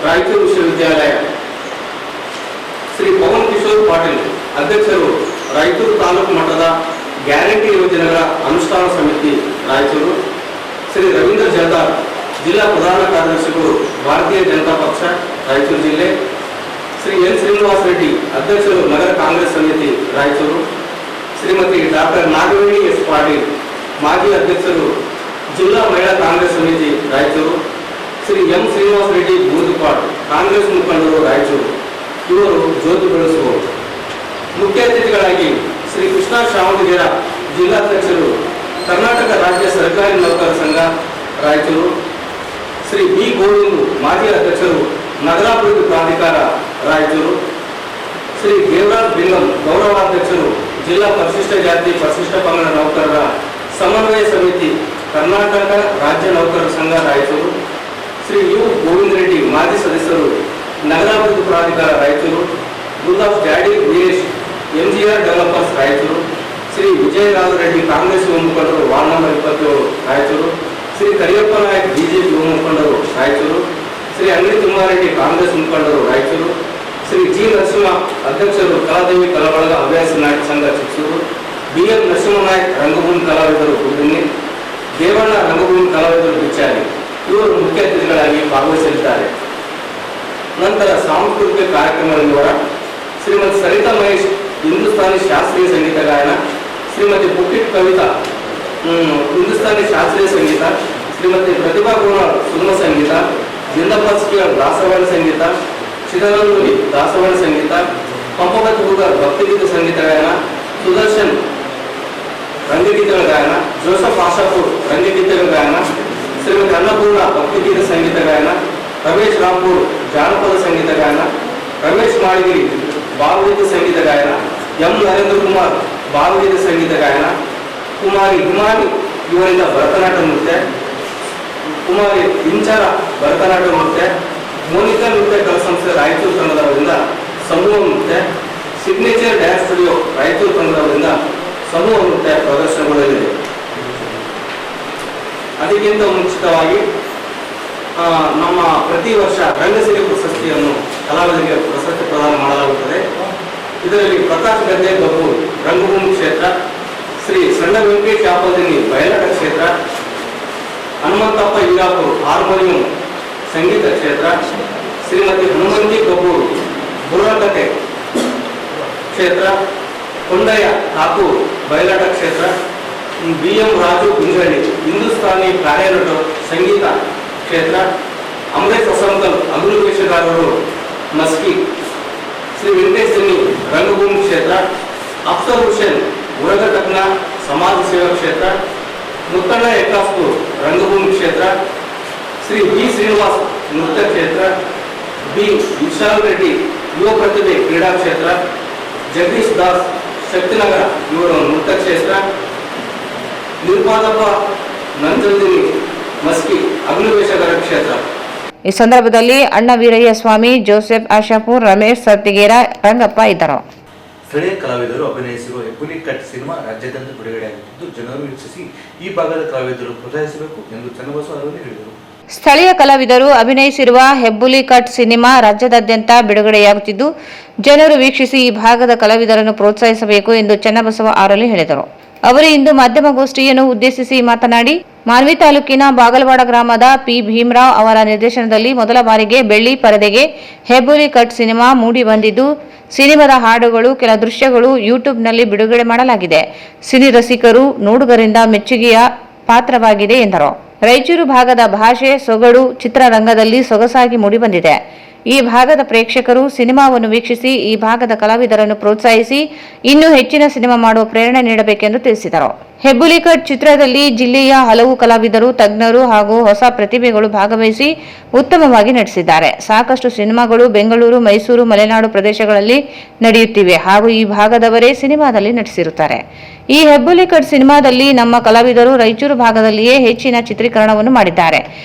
Speaker 6: ರಾಯಚೂರು ವಿಶ್ವವಿದ್ಯಾಲಯ, ಶ್ರೀ ಪವನ್ ಕಿಶೋರ್ ಪಾಟೀಲ್, ಅಧ್ಯಕ್ಷರು ರಾಯಚೂರು ತಾಲೂಕು ಮಟ್ಟದ ಗ್ಯಾರಂಟಿ ಯೋಜನೆಗಳ ಅನುಷ್ಠಾನ ಸಮಿತಿ ರಾಯಚೂರು, ಶ್ರೀ ರವೀಂದ್ರ ಜಾಲ್ದಾರ್, ಜಿಲ್ಲಾ ಪ್ರಧಾನ ಕಾರ್ಯದರ್ಶಿಗಳು ಭಾರತೀಯ ಜನತಾ ಪಕ್ಷ ರಾಯಚೂರು ಜಿಲ್ಲೆ, ಶ್ರೀ ಎನ್. ಶ್ರೀನಿವಾಸ್ ರೆಡ್ಡಿ, ಅಧ್ಯಕ್ಷರು ನಗರ ಕಾಂಗ್ರೆಸ್ ಸಮಿತಿ ರಾಯಚೂರು, ಶ್ರೀಮತಿ ಡಾಕ್ಟರ್ ನಾಗವೇಣಿ ಎಸ್ ಪಾಟೀಲ್, ಮಾಜಿ ಅಧ್ಯಕ್ಷರು ಜಿಲ್ಲಾ ಮಹಿಳಾ ಕಾಂಗ್ರೆಸ್ ಸಮಿತಿ ರಾಯಚೂರು, ಶ್ರೀ ಎಂ. ಶ್ರೀನಿವಾಸ್ ರೆಡ್ಡಿ ಬೂದಿಪಾಡ್, ಕಾಂಗ್ರೆಸ್ ಮುಖಂಡರು ರಾಯಚೂರು ಇವರು ಜ್ಯೋತಿ ಬೆಳೆಸುವರು. ಮುಖ್ಯ ಅತಿಥಿಗಳಾಗಿ ಶ್ರೀ ಕೃಷ್ಣ ಶಾಮಗಿರ, ಜಿಲ್ಲಾಧ್ಯಕ್ಷರು ಕರ್ನಾಟಕ ರಾಜ್ಯ ಸರ್ಕಾರಿ ನೌಕರರ ಸಂಘ ರಾಯಚೂರು, ಶ್ರೀ ಬಿ. ಗೋವಿಂದು, ಮಾಜಿ ಅಧ್ಯಕ್ಷರು ನಗರಾಭಿವೃದ್ಧಿ ಪ್ರಾಧಿಕಾರ ರಾಯಚೂರು, ಶ್ರೀ ದೇವರಾಜ್ ಬಿಂಗಂ, ಗೌರವಾಧ್ಯಕ್ಷರು ಜಿಲ್ಲಾ ಪರಿಶಿಷ್ಟ ಜಾತಿ ಪರಿಶಿಷ್ಟ ಪಂಗಡ ನೌಕರರ ಸಮನ್ವಯ ಸಮಿತಿ ಕರ್ನಾಟಕ ರಾಜ್ಯ ನೌಕರರ ಸಂಘ ರಾಯಚೂರು, ಶ್ರೀ ಯು ಗೋವಿಂದ ರೆಡ್ಡಿ ಮಾಜಿ ಸದಸ್ಯರು ನಗರಾಭಿವೃದ್ಧಿ ಪ್ರಾಧಿಕಾರ ರಾಯಚೂರು, ಗುಲ್ಲಾಫ್ ಜಾಡಿ ವೀರೇಶ್ ಎಂಜಿಆರ್ ಡೆವಲಪರ್ಸ್ ರಾಯಚೂರು, ಶ್ರೀ ವಿಜಯರಾಘವ ರೆಡ್ಡಿ ಕಾಂಗ್ರೆಸ್ ಯುವ ಮುಖಂಡರು ward number 27 Raichur, Shri Kariyappa Nayak BJP ಯುವ ಮುಖಂಡರು ರಾಯಚೂರು, ಶ್ರೀ ಅಂಗಡಿ ತಿಮ್ಮಾರೆಡ್ಡಿ ಕಾಂಗ್ರೆಸ್ ಮುಖಂಡರು ರಾಯಚೂರು, ಶ್ರೀ ಜಿ ನರಸಿಂಹ ಅಧ್ಯಕ್ಷರು ಕಲಾದೇವಿ ಕಲಾಬಳಗ ಹವ್ಯಾಸಿ ನಾಟಕ ಸಂಘ ಚಿಕ್ಕೂರು, BM ನರಸಿಂಹನಾಯಕ್ ರಂಗಭೂಮಿ ಕಲಾವಿದರು ಗುಡ್ಡಿನಿ, ದೇವಣ್ಣ ರಂಗಭೂಮಿ ಕಲಾವಿದರು ಬಿಚ್ಚಾರಿ ಇವರು ಮುಖ್ಯ ಅತಿಥಿಗಳಾಗಿ ಭಾಗವಹಿಸಲಿದ್ದಾರೆ. ನಂತರ ಸಾಂಸ್ಕೃತಿಕ ಕಾರ್ಯಕ್ರಮಗಳ ವಿವರ: ಶ್ರೀಮತಿ ಸರಿತಾ ಮಹೇಶ್ ಹಿಂದೂಸ್ತಾನಿ ಶಾಸ್ತ್ರೀಯ ಸಂಗೀತ ಗಾಯನ, ಶ್ರೀಮತಿ ಪುಟ್ಟಿಟ್ ಕವಿತಾ ಹಿಂದೂಸ್ತಾನಿ ಶಾಸ್ತ್ರೀಯ ಸಂಗೀತ, ಶ್ರೀಮತಿ ಪ್ರತಿಭಾ ಗೋನಾಳ್ ಸುಗಮ ಸಂಗೀತ, ಜಿಂದಾಬಾದ್ ದಾಸವಾಣಿ ಸಂಗೀತ, ಚಿದಾನಂದಪುರಿ ದಾಸವಾಣಿ ಸಂಗೀತ, ಪಂಪಗತ್ ಹುಡುಗರ್ ಭಕ್ತಿಗೀತ ಸಂಗೀತ ಗಾಯನ, ಸುದರ್ಶನ್ ರಂಗಗೀತೆಗಳ ಗಾಯನ, ಜೋಸಫ್ ಆಶಾಪುರ್ ರಂಗಗೀತೆಗಳ ಗಾಯನ, ಶ್ರೀಮತಿ ಅನ್ನಪೂರ್ಣ ಭಕ್ತಿಗೀತ ಸಂಗೀತ ಗಾಯನ, ರಮೇಶ್ ರಾಂಪುರ್ ಜಾನಪದ ಸಂಗೀತ ಗಾಯನ, ರಮೇಶ್ ಮಾಳಿಗಿರಿ ಭಾವಗೀತ ಸಂಗೀತ ಗಾಯನ, ಎಂ ನರೇಂದ್ರ ಕುಮಾರ್ ಭಾವಗೀತ ಸಂಗೀತ ಗಾಯನ, ಕುಮಾರಿ ಹಿಮಾನಿ ಇವರಿಂದ ಭರತನಾಟ್ಯ ನೃತ್ಯ, ಕುಮಾರಿ ಇಂಚಾರ ಭರತನಾಟ್ಯ ನೃತ್ಯ, ಮೋನಿಕಾ ನೃತ್ಯ ಕಲಾ ಸಂಸ್ಥೆ ರಾಯಚೂರು ತಂಡದವರಿಂದ ಸಮೂಹ ನೃತ್ಯ, ಸಿಗ್ನೇಚರ್ ಡ್ಯಾನ್ಸ್ ಸ್ಟುಡಿಯೋ ರಾಯಚೂರು ತಂಡದವರಿಂದ ಸಮೂಹ ನೃತ್ಯ ಪ್ರದರ್ಶನಗೊಳ್ಳಲಿದೆ. ಅದಕ್ಕಿಂತ ಮುಂಚಿತವಾಗಿ ನಮ್ಮ ಪ್ರತಿ ವರ್ಷ ರಂಗಸಿರಿ ಪ್ರಶಸ್ತಿಯನ್ನು ಕಲಾವಿದರಿಗೆ ಪ್ರಶಸ್ತಿ ಪ್ರದಾನ ಮಾಡಲಾಗುತ್ತದೆ. ಇದರಲ್ಲಿ ಪ್ರಕಾಶ್ ಗದ್ದೆ ಗಬ್ಬೂರ್ ರಂಗಭೂಮಿ ಕ್ಷೇತ್ರ, ಶ್ರೀ ಸಣ್ಣ ವೆಂಕಟೇಶ್ ಯಾಪದಿನಿ ಬಯಲಾಟ ಕ್ಷೇತ್ರ, ಹನುಮಂತಪ್ಪ ಇಂಗಾಪುರ್ ಹಾರ್ಮೋನಿಯಂ ಸಂಗೀತ ಕ್ಷೇತ್ರ, ಶ್ರೀಮತಿ ಹನುಮಂತಿ ಗಬ್ಬೂರ್ ಬುರ್ರಕತೆ ಕ್ಷೇತ್ರ, ಕೊಂಡಯ್ಯ ಠಾಕೂರ್ ಬಯಲಾಟ ಕ್ಷೇತ್ರ, BM ರಾಜು ಗುಂಜಳ್ಳಿ ಹಿಂದೂಸ್ತಾನಿ ಕಾರ್ಯನಟ ಸಂಗೀತ ಕ್ಷೇತ್ರ, ಅಮರೇಶ್ ವಸಂತಲ್ ಅಗಲು ವೇಷಗಾರರು ಮಸ್ಕಿ, ಶ್ರೀ ವೆಂಕಟೇಶ್ ಸನ್ನಿ ರಂಗಭೂಮಿ ಕ್ಷೇತ್ರ, ಅಫ್ಸರ್ ಹುಸೇನ್ ಉರಗಟಕ್ನ ಸಮಾಜ ಸೇವಾ ಕ್ಷೇತ್ರ, ಮುತ್ತಣ್ಣ ಎಕ್ಕಾಸ್ಪುರ್ ರಂಗಭೂಮಿ ಕ್ಷೇತ್ರ, ಶ್ರೀ B ಶ್ರೀನಿವಾಸ್ ನೃತ್ಯ ಕ್ಷೇತ್ರ, B ವಿಶಾಲ್ ರೆಡ್ಡಿ ಯುವ ಪ್ರತಿಭೆ ಕ್ರೀಡಾ ಕ್ಷೇತ್ರ, ಜಗದೀಶ್ ದಾಸ್ ಶಕ್ತಿನಗರ ಇವರು ನೃತ್ಯ ಕ್ಷೇತ್ರ, ನಿರ್ಮಾದಪ್ಪ ನಂಜಂದಿನಿ ಮಸ್ಕಿ ಅಗಲು ವೇಷಗಾರ ಕ್ಷೇತ್ರ.
Speaker 2: ಈ ಸಂದರ್ಭದಲ್ಲಿ ಅಣ್ಣ ವೀರಯ್ಯ ಸ್ವಾಮಿ, ಜೋಸೆಫ್ ಆಶಾಪುರ್, ರಮೇಶ್ ಸತ್ತಿಗೇರ, ರಂಗಪ್ಪ ಇದ್ದರು.
Speaker 3: ಸ್ಥಳೀಯ ಕಲಾವಿದರು ಅಭಿನಯಿಸಿರುವ ಹೆಬ್ಬುಲಿ ಕಟ್ ಸಿನಿಮಾ ರಾಜ್ಯಾದ್ಯಂತ ಬಿಡುಗಡೆಯಾಗುತ್ತಿದ್ದು ಜನರು ವೀಕ್ಷಿಸಿ ಈ ಭಾಗದ ಕಲಾವಿದರು ಪ್ರೋತ್ಸಾಹಿಸಬೇಕು ಎಂದು ಚನ್ನಬಸವ ಅರವಳ್ಳಿ ಹೇಳಿದರು.
Speaker 2: ಸ್ಥಳೀಯ ಕಲಾವಿದರು ಅಭಿನಯಿಸಿರುವ ಹೆಬ್ಬುಲಿ ಕಟ್ ಸಿನಿಮಾ ರಾಜ್ಯದಾದ್ಯಂತ ಬಿಡುಗಡೆಯಾಗುತ್ತಿದ್ದು ಜನರು ವೀಕ್ಷಿಸಿ ಈ ಭಾಗದ ಕಲಾವಿದರನ್ನು ಪ್ರೋತ್ಸಾಹಿಸಬೇಕು ಎಂದು ಚನ್ನಬಸವ ಅರವಳ್ಳಿ ಹೇಳಿದರು. ಅವರು ಇಂದು ಮಾಧ್ಯಮಗೋಷ್ಠಿಯನ್ನು ಉದ್ದೇಶಿಸಿ ಮಾತನಾಡಿ, ಮಾನ್ವಿ ತಾಲೂಕಿನ ಬಾಗಲವಾಡ ಗ್ರಾಮದ P ಭೀಮರಾವ್ ಅವರ ನಿರ್ದೇಶನದಲ್ಲಿ ಮೊದಲ ಬಾರಿಗೆ ಬೆಳ್ಳಿ ಪರದೆಗೆ ಹೆಬ್ಬುಲಿ ಕಟ್ ಸಿನಿಮಾ ಮೂಡಿ ಬಂದಿದ್ದು, ಸಿನಿಮಾದ ಹಾಡುಗಳು, ಕೆಲ ದೃಶ್ಯಗಳು ಯೂಟ್ಯೂಬ್ನಲ್ಲಿ ಬಿಡುಗಡೆ ಮಾಡಲಾಗಿದೆ. ಸಿನಿ ರಸಿಕರು, ನೋಡುಗರಿಂದ ಮೆಚ್ಚುಗೆಯ ಪಾತ್ರವಾಗಿದೆ ಎಂದರು. ರಾಯಚೂರು ಭಾಗದ ಭಾಷೆ, ಸೊಗಡು ಚಿತ್ರರಂಗದಲ್ಲಿ ಸೊಗಸಾಗಿ ಮೂಡಿಬಂದಿದೆ. ಈ ಭಾಗದ ಪ್ರೇಕ್ಷಕರು ಸಿನಿಮಾವನ್ನು ವೀಕ್ಷಿಸಿ ಈ ಭಾಗದ ಕಲಾವಿದರನ್ನು ಪ್ರೋತ್ಸಾಹಿಸಿ ಇನ್ನೂ ಹೆಚ್ಚಿನ ಸಿನಿಮಾ ಮಾಡುವ ಪ್ರೇರಣೆ ನೀಡಬೇಕೆಂದು ತಿಳಿಸಿದರು. ಹೆಬ್ಬುಲಿ ಕಟ್ ಚಿತ್ರದಲ್ಲಿ ಜಿಲ್ಲೆಯ ಹಲವು ಕಲಾವಿದರು, ತಜ್ಞರು ಹಾಗೂ ಹೊಸ ಪ್ರತಿಭೆಗಳು ಭಾಗವಹಿಸಿ ಉತ್ತಮವಾಗಿ ನಟಿಸಿದ್ದಾರೆ. ಸಾಕಷ್ಟು ಸಿನಿಮಾಗಳು ಬೆಂಗಳೂರು, ಮೈಸೂರು, ಮಲೆನಾಡು ಪ್ರದೇಶಗಳಲ್ಲಿ ನಡೆಯುತ್ತಿವೆ ಹಾಗೂ ಈ ಭಾಗದವರೇ ಸಿನಿಮಾದಲ್ಲಿ ನಟಿಸಿರುತ್ತಾರೆ. ಈ ಹೆಬ್ಬುಲಿ ಕಟ್ ಸಿನಿಮಾದಲ್ಲಿ ನಮ್ಮ ಕಲಾವಿದರು ರಾಯಚೂರು ಭಾಗದಲ್ಲಿಯೇ ಹೆಚ್ಚಿನ ಚಿತ್ರೀಕರಣವನ್ನು ಮಾಡಿದ್ದಾರೆ.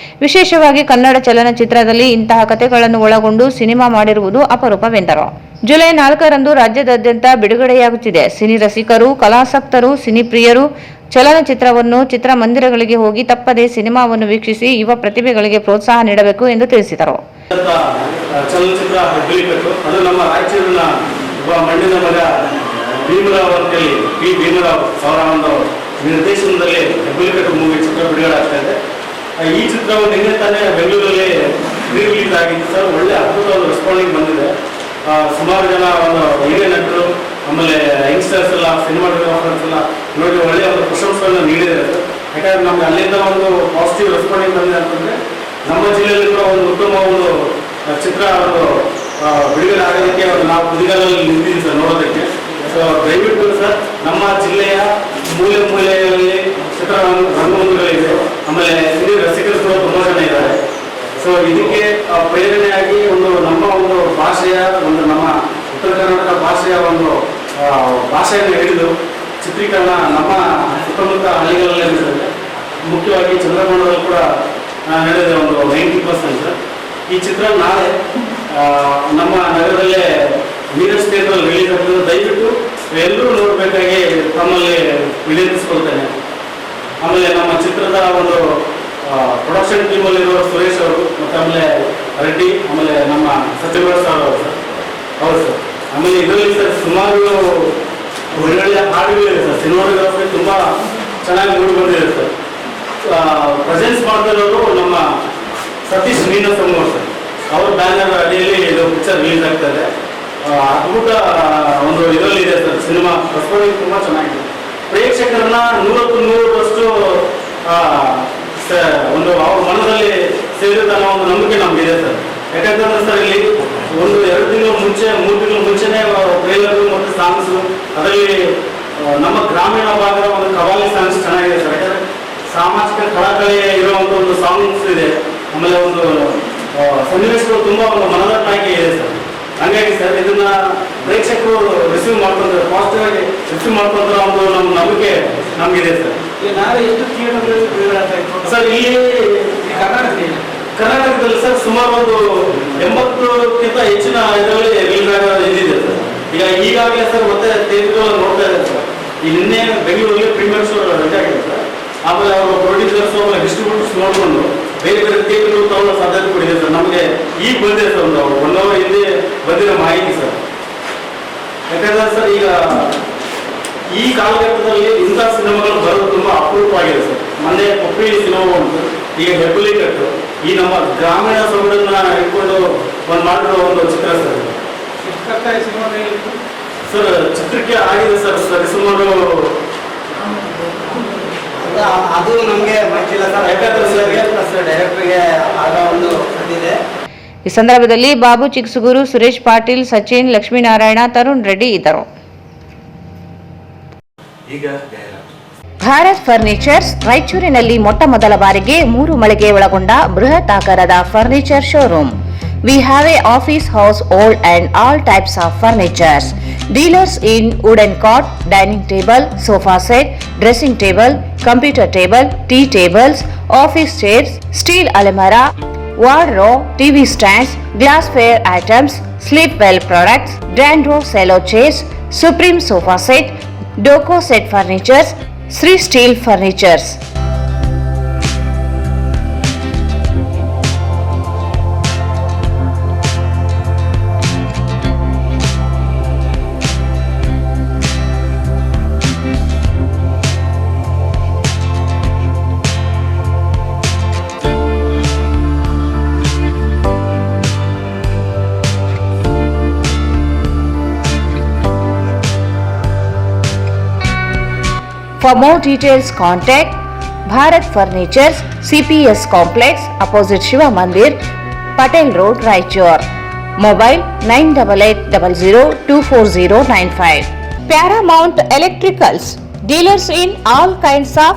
Speaker 2: ವಿಶೇಷವಾಗಿ ಕನ್ನಡ ಚಲನಚಿತ್ರದಲ್ಲಿ ಇಂತಹ ಕಥೆಗಳನ್ನು ಒಳಗೊಂಡು ಸಿನಿಮಾ ಮಾಡಿರುವುದು ಅಪರೂಪವೆಂದರು. ಜುಲೈ 4ರಂದು ರಾಜ್ಯದಾದ್ಯಂತ ಬಿಡುಗಡೆಯಾಗುತ್ತಿದೆ. ಸಿನಿ ರಸಿಕರು, ಕಲಾಸಕ್ತರು, ಸಿನಿ ಪ್ರಿಯರು ಚಲನಚಿತ್ರವನ್ನು ಚಿತ್ರಮಂದಿರಗಳಿಗೆ ಹೋಗಿ ತಪ್ಪದೇ ಸಿನಿಮಾವನ್ನು ವೀಕ್ಷಿಸಿ ಯುವ ಪ್ರತಿಭೆಗಳಿಗೆ ಪ್ರೋತ್ಸಾಹ ನೀಡಬೇಕು ಎಂದು ತಿಳಿಸಿದರು.
Speaker 7: ಚಲನಚಿತ್ರ ಹೆಬ್ಬುಲಿ ಕಟ್ಟು ಅದು ನಮ್ಮ ರಾಯಚೂರಿನ ಒಬ್ಬ ಮಣ್ಣಿನ ಮಗ ಭೀಮರಾವ್ ಅಂತೇಳಿ P ಭೀಮರಾವ್ ಅವರ ಒಂದು ನಿರ್ದೇಶನದಲ್ಲಿ ಹೆಬ್ಬುಲಿ ಕಟ್ಟು ಮೂವಿ ಚಿತ್ರ ಬಿಡುಗಡೆ ಆಗ್ತಾ ಇದೆ. ಈ ಚಿತ್ರವು ನಿನ್ನೆ ತಾನೇ ಬೆಂಗಳೂರಲ್ಲಿ ರಿಲೀಸ್ ಆಗಿತ್ತು ಸರ್. ಒಳ್ಳೆ ಅದ್ಭುತವಾದ ರೆಸ್ಪಾಂಡಿಂಗ್ ಬಂದಿದೆ. ಸುಮಾರು ಜನ ಒಂದು ಹಿರಿಯ ನಟರು ಆಮೇಲೆ ಯಂಗ್ಸ್ಟರ್ಸ್ ಎಲ್ಲ ಸಿನಿಮಾಟೋಗ್ರಾಫರ್ಸ್ ಎಲ್ಲ ನೋಡಿ ಒಳ್ಳೆಯ ಒಂದು ಪ್ರಶಂಸೆಯನ್ನು ನೀಡಿದ್ದಾರೆ ಸರ್. ಯಾಕಂದ್ರೆ ನಮ್ಗೆ ಅಲ್ಲಿಂದ ಒಂದು ಪಾಸಿಟಿವ್ ರೆಸ್ಪಾಂಡಿಂಗ್ ಬಂದಿದೆ ಅಂತಂದರೆ ನಮ್ಮ ಜಿಲ್ಲೆಯಲ್ಲಿ ಕೂಡ ಒಂದು ಉತ್ತಮ ಒಂದು ಚಿತ್ರ ಒಂದು ಬಿಡುಗಡೆ ಆಗೋದಕ್ಕೆ ನಾವು ಕುದಿಗಾಲಲ್ಲಿ ನಿಂತಿದ್ದೀವಿ ಸರ್ ನೋಡೋದಕ್ಕೆ. ಸೊ ದಯವಿಟ್ಟು ಸರ್ ನಮ್ಮ ಜಿಲ್ಲೆಯ ಮೂಲೆ ಮೂಲೆಯಲ್ಲಿ ಚಿತ್ರ ರಂಗಮಂದಿರಗಳಿವೆ. ಆಮೇಲೆ ಸಿನಿ ರಸಿಕರು ಕೂಡ ತುಂಬ ಜನ ಇದ್ದಾರೆ. ಸೊ ಇದಕ್ಕೆ ಪ್ರೇರಣೆಯಾಗಿ ಒಂದು ನಮ್ಮ ಒಂದು ಭಾಷೆಯ ಒಂದು ನಮ್ಮ ಉತ್ತರ ಕರ್ನಾಟಕ ಭಾಷೆಯ ಒಂದು ಭಾಷೆಯನ್ನು ಹಿಡಿದು ಚಿತ್ರೀಕರಣ ನಮ್ಮ ಸುತ್ತಮುತ್ತ ಹಳ್ಳಿಗಳಲ್ಲಿ ನಡೆದಿದೆ. ಮುಖ್ಯವಾಗಿ ಚಂದ್ರಮಂಡಲದಲ್ಲಿ ಕೂಡ ನಡೆದಿದೆ ಒಂದು 90%. ಈ ಚಿತ್ರ ನಾಳೆ ನಮ್ಮ ನಗರದಲ್ಲೇ ವೀರಸ್ ಥಿಯೇಟರ್ ರಿಲೀಸ್ ಆಗ್ತದೆ. ದಯವಿಟ್ಟು ಎಲ್ಲರೂ ನೋಡಬೇಕಾಗಿ ತಮ್ಮಲ್ಲಿ ವಿನಂತಿಸ್ಕೊಳ್ತೇನೆ. ಆಮೇಲೆ ನಮ್ಮ ಚಿತ್ರದ ಒಂದು ಪ್ರೊಡಕ್ಷನ್ ಟೀಮಲ್ಲಿರುವ ಸುರೇಶ್ ಅವರು, ಮತ್ತು ಆಮೇಲೆ ರೆಡ್ಡಿ, ಆಮೇಲೆ ನಮ್ಮ ಸಚಿವರು ಸರ್ ಅವರು ಸರ್. ಹೌದು ಸರ್. ಆಮೇಲೆ ಇದರಲ್ಲಿ ಸರ್ ಸುಮಾರು ಒಳ್ಳೊಳ್ಳೆ ಹಾಡುಗಳಿದೆ ಸರ್. ಸಿನಿಮಾಗ್ರಫಿ ತುಂಬ ಚೆನ್ನಾಗಿ ಮೂಡಿ ಬಂದಿದೆ ಸರ್. ಪ್ರೆಸೆನ್ಸ್ ಮಾಡ್ತಿರೋರು ನಮ್ಮ ಸತೀಶ್ ನೀನಸಮ್ ಅವರು ಸರ್. ಅವ್ರ ಬ್ಯಾನರ್ ಅಡಿಯಲ್ಲಿ ಇದು ಪಿಕ್ಚರ್ ರಿಲೀಸ್ ಆಗ್ತದೆ. ಅದ್ಭುತ ಒಂದು ಇದರಲ್ಲಿ ಇದೆ ಸರ್. ಸಿನಿಮಾ ರೆಸ್ಪಾನ್ಸ್ ತುಂಬ ಚೆನ್ನಾಗಿದೆ. ಪ್ರೇಕ್ಷಕರನ್ನ 100% ಒಂದು ಅವ್ರ ಮನದಲ್ಲಿ ಸೇರಿದ ಒಂದು ನಂಬಿಕೆ ನಮಗಿದೆ ಸರ್. ಯಾಕಂತಂದ್ರೆ ಸರ್ ಇಲ್ಲಿ 1-2 ತಿಂಗಳು ಮುಂಚೆ 3 ತಿಂಗಳು ಮುಂಚೆನೇ ಟ್ರೈಲರು ಮತ್ತು ಸಾಂಗ್ಸು, ಅದರಲ್ಲಿ ನಮ್ಮ ಗ್ರಾಮೀಣ ಭಾಗದ ಒಂದು ಕವಾಲಿ ಸಾಂಗ್ಸ್ ಚೆನ್ನಾಗಿದೆ ಸರ್. ಯಾಕಂದರೆ ಸಾಮಾಜಿಕ ಕಳಕಳಿ ಇರುವಂಥ ಒಂದು ಸಾಂಗ್ಸ್ ಇದೆ. ಆಮೇಲೆ ಒಂದು ಸನ್ನಿವೇಶಗಳು ತುಂಬ ಒಂದು ಮನದಟ್ಟಾಗಿ ಇದೆ ಸರ್. ಹಂಗಾಗಿ ಸರ್ ಇದನ್ನ ಪ್ರೇಕ್ಷಕರು ರಿಸೀವ್ ಮಾಡ್ಕೊಂಡ್ರೆ, ಪಾಸಿಟಿವ್ ಆಗಿ ರಿಸೀವ್ ಮಾಡ್ಕೊಂಡ್ರೆ ಒಂದು ನಮ್ಮ ನಂಬಿಕೆ ನಮಗಿದೆ ಸರ್.
Speaker 6: ನಾಳೆ ಎಷ್ಟು ಥಿಯೇಟರ್
Speaker 7: ಸರ್ ಇಲ್ಲಿ ಕರ್ನಾಟಕದಲ್ಲಿ ಸರ್ ಸುಮಾರು ಒಂದು 80ಕ್ಕಿಂತ ಹೆಚ್ಚಿನ ಇದರಲ್ಲಿ ರಿಲೀಸ್ ಇದಿದೆ ಸರ್. ಈಗಾಗಲೇ ಸರ್ ಮತ್ತೆ ಥಿಯೇಟರ್ ನೋಡ್ತಾ ಇದ್ದಾರೆ ಸರ್. ಈ ನಿನ್ನೆ ಬೆಂಗಳೂರಲ್ಲಿ ಪ್ರೀಮಿಯರ್ ಶೋ ರಜೆ ಆಗಿದೆ ಸರ್. ಆಮೇಲೆ ಅವರು ಪ್ರೊಡ್ಯೂಸರ್ಸ್ ಆಮೇಲೆ ಡಿಸ್ಟ್ರಿಬ್ಯೂಟರ್ಸ್ ನೋಡಿಕೊಂಡು ಬೇರೆ ಬೇರೆ ಥಿಯೇಟರ್ಗಳು ತಗೊಳ್ಳೋ ಸಾಧ್ಯತೆ ಕೂಡ ಇದೆ ಸರ್. ನಮಗೆ ಈಗ ಬಂದಿದೆ ಸರ್, ಒಂದು 1 hour ಹಿಂದೆ ಬಂದಿರೋ ಮಾಹಿತಿ ಸರ್. ಯಾಕಂದ್ರೆ ಸರ್ ಈಗ ಈ ಕಾಲಘಟ್ಟದಲ್ಲಿ ಇಂಥ ಸಿನಿಮಾಗಳು ಬರೋದು ತುಂಬ ಅಪರೂಪವಾಗಿದೆ ಸರ್. ಮೊನ್ನೆ ಕೊಪ್ಪಳಿ ಸಿನಿಮಾ ಉಂಟು, ಈಗ ಹೆಬ್ಬುಲಿ ಕಟ್ಟು, ಈ ನಮ್ಮ ಗ್ರಾಮೀಣ ಸೊಗಡನ್ನ ಇಟ್ಕೊಂಡು ಒಂದು ಮಾಡಿರೋ ಒಂದು ಚಿತ್ರ ಸರ್. ಸರ್ ಚಿತ್ರಕ್ಕೆ ಆಗಿದೆ ಸರ್ ಸರಿಸುಮಾರು
Speaker 6: ಅದು ನಮಗೆ ಗೊತ್ತಿಲ್ಲ ಸರ್. ಯಾಕಂದ್ರೆ ಸರ್ ಡೈರೆಕ್ಟರ್ಗೆ ಆಗ ಒಂದು ಇದೆ.
Speaker 2: ಈ ಸಂದರ್ಭದಲ್ಲಿ ಬಾಬು ಚಿಕ್ಸುಗೂರು, ಸುರೇಶ್ ಪಾಟೀಲ್, ಸಚಿನ್, ಲಕ್ಷ್ಮೀನಾರಾಯಣ, ತರುಣ್ ರೆಡ್ಡಿ ಇದ್ದರು.
Speaker 3: ಈಗ
Speaker 2: ಭಾರತ್ ಫರ್ನಿಚರ್ಸ್ ರಾಯಚೂರಿನಲ್ಲಿ ಮೊಟ್ಟ ಮೊದಲ ಬಾರಿಗೆ 3 ಮಳಿಗೆ ಒಳಗೊಂಡ ಬೃಹತ್ ಆಕಾರದ furniture showroom. We have a office house, old and all types of furnitures. Dealers in wooden cot, dining table, sofa set, dressing table, computer table, tea tables, office chairs, steel almirah, wardrobe, TV stands, glassware items, sleepwell products, Dandro cello chairs, Supreme sofa set, Doco set furnitures, Sri Steel furnitures. For more details, contact Bharat Furnitures, CPS Complex, opposite Shiva Mandir, Patel Road, Raichur. Mobile 9880024095. Paramount Electricals, dealers in all kinds of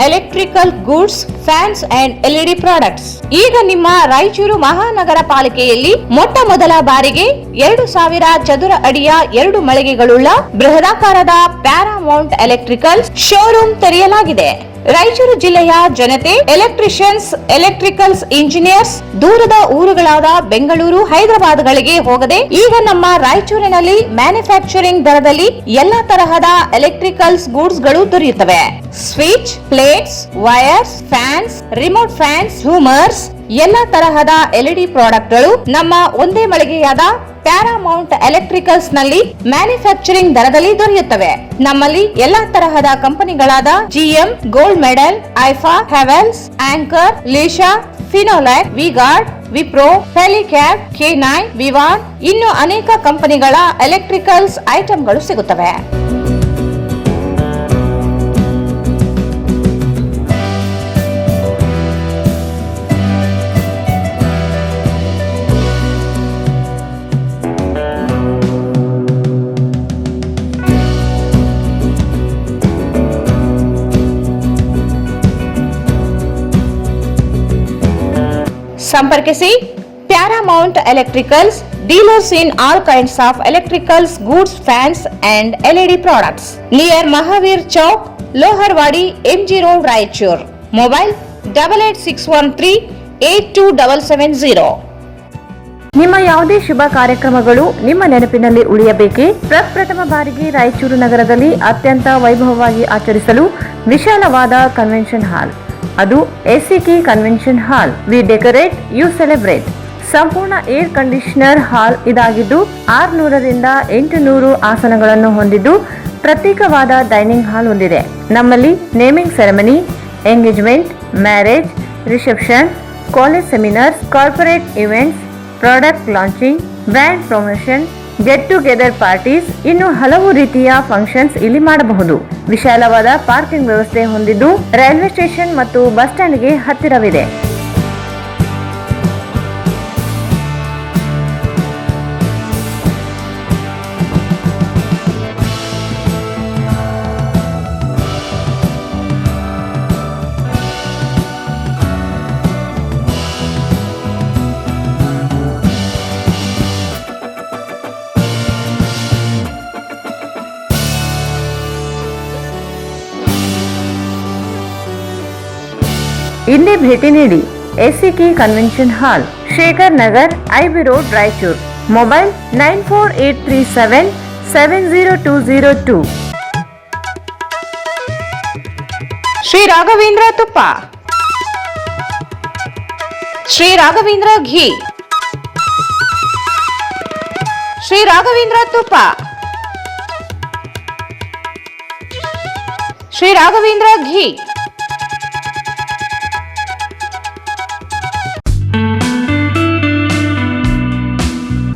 Speaker 2: electrical goods, fans and LED products. ಈಗ ನಿಮ್ಮ ರಾಯಚೂರು ಮಹಾನಗರ ಪಾಲಿಕೆಯಲ್ಲಿ ಮೊಟ್ಟ ಮೊದಲ ಬಾರಿಗೆ 2000 ಚದುರ ಅಡಿಯ 2 ಮಳಿಗೆಗಳುಳ್ಳ ಬೃಹದಾಕಾರದ Paramount electrical showroom ತೆರೆಯಲಾಗಿದೆ. ರಾಯಚೂರು ಜಿಲ್ಲೆಯ ಜನತೆ, ಎಲೆಕ್ಟ್ರಿಷಿಯನ್ಸ್, ಎಲೆಕ್ಟ್ರಿಕಲ್ಸ್ ಇಂಜಿನಿಯರ್ಸ್ ದೂರದ ಊರುಗಳಾದ ಬೆಂಗಳೂರು, ಹೈದರಾಬಾದ್ಗಳಿಗೆ ಹೋಗದೆ ಈಗ ನಮ್ಮ ರಾಯಚೂರಿನಲ್ಲಿ ಮ್ಯಾನುಫ್ಯಾಕ್ಚರಿಂಗ್ ದರದಲ್ಲಿ ಎಲ್ಲಾ ತರಹದ ಎಲೆಕ್ಟ್ರಿಕಲ್ಸ್ ಗೂಡ್ಸ್ ಗಳು ದೊರೆಯುತ್ತವೆ. Switch, plates, wires, fans, remote fans, ಝೂಮರ್ಸ್, ಎಲ್ಲಾ ತರಹದ LED ಪ್ರಾಡಕ್ಟ್ಗಳು ನಮ್ಮ ಒಂದೇ ಮಳಿಗೆಯಾದ ಪ್ಯಾರಾಮೌಂಟ್ ಎಲೆಕ್ಟ್ರಿಕಲ್ಸ್ ನಲ್ಲಿ ಮ್ಯಾನುಫ್ಯಾಕ್ಚರಿಂಗ್ ದರದಲ್ಲಿ ದೊರೆಯುತ್ತವೆ. ನಮ್ಮಲ್ಲಿ ಎಲ್ಲಾ ತರಹದ ಕಂಪನಿಗಳಾದ GM, ಗೋಲ್ಡ್ ಮೆಡಲ್, ಐಫಾ, ಹೆವೆಲ್ಸ್, ಆಂಕರ್, ಲೀಶಾ, ಫಿನೋಲ್ಯಾಕ್, ವಿಗಾರ್ಡ್, ವಿಪ್ರೋ, ಹೆಲಿಕ್ಯಾಬ್, K9, ವಿವಾನ್ ಇನ್ನು ಅನೇಕ ಕಂಪನಿಗಳ ಎಲೆಕ್ಟ್ರಿಕಲ್ಸ್ ಐಟಂಗಳು ಸಿಗುತ್ತವೆ. ಸಂಪರ್ಕಿಸಿ Paramount electricals, dealers in all kinds of electricals goods, fans and LED products, near Mahavir Chowk, Loharwadi, MG road, Raichur. Mobile 8861382770. ನಿಮ್ಮ ಯಾವುದೇ ಶುಭ ಕಾರ್ಯಕ್ರಮಗಳು ನಿಮ್ಮ ನೆನಪಿನಲ್ಲಿ ಉಳಿಯಬೇಕೇ? ಪ್ರಪ್ರಥಮ ಬಾರಿಗೆ ರಾಯಚೂರು ನಗರದಲ್ಲಿ ಅತ್ಯಂತ ವೈಭವವಾಗಿ ಆಚರಿಸಲು ವಿಶಾಲವಾದ ಕನ್ವೆನ್ಷನ್ ಹಾಲ್, ಅದು ACK convention hall. We decorate, you celebrate. ಸಂಪೂರ್ಣ ಏರ್ ಕಂಡೀಷನರ್ ಹಾಲ್ ಇದಾಗಿದ್ದು 600 ರಿಂದ 800 ಆಸನಗಳನ್ನು ಹೊಂದಿದ್ದು ಪ್ರತ್ಯೇಕವಾದ ಡೈನಿಂಗ್ ಹಾಲ್ ಹೊಂದಿದೆ. ನಮ್ಮಲ್ಲಿ naming ceremony, engagement, marriage, reception, college seminars, corporate events, product launching, brand promotion, get together parties, ಇನ್ನು ಹಲವು ರೀತಿಯ ಫಂಕ್ಷನ್ಸ್ ಇಲ್ಲಿ ಮಾಡಬಹುದು. ವಿಶಾಲವಾದ ಪಾರ್ಕಿಂಗ್ ವ್ಯವಸ್ಥೆ ಹೊಂದಿದ್ದು ರೈಲ್ವೆ ಸ್ಟೇಷನ್ ಮತ್ತು ಬಸ್ ಸ್ಟ್ಯಾಂಡ್ಗೆ ಹತ್ತಿರವಿದೆ. ಇಲ್ಲಿ ಭೇಟಿ ನೀಡಿ. ಎಸಿಕೆ ಕನ್ವೆನ್ಷನ್ ಹಾಲ್, Shekhar Nagar, IB road, Raichur. Mobile 9483770202. Shri Raghavendra ತುಪ್ಪ, ಶ್ರೀ ರಾಘವೇಂದ್ರ ಘೀ, ಶ್ರೀ ರಾಘವೇಂದ್ರ ತುಪ್ಪ, ಶ್ರೀ ರಾಘವೇಂದ್ರ ಘೀ.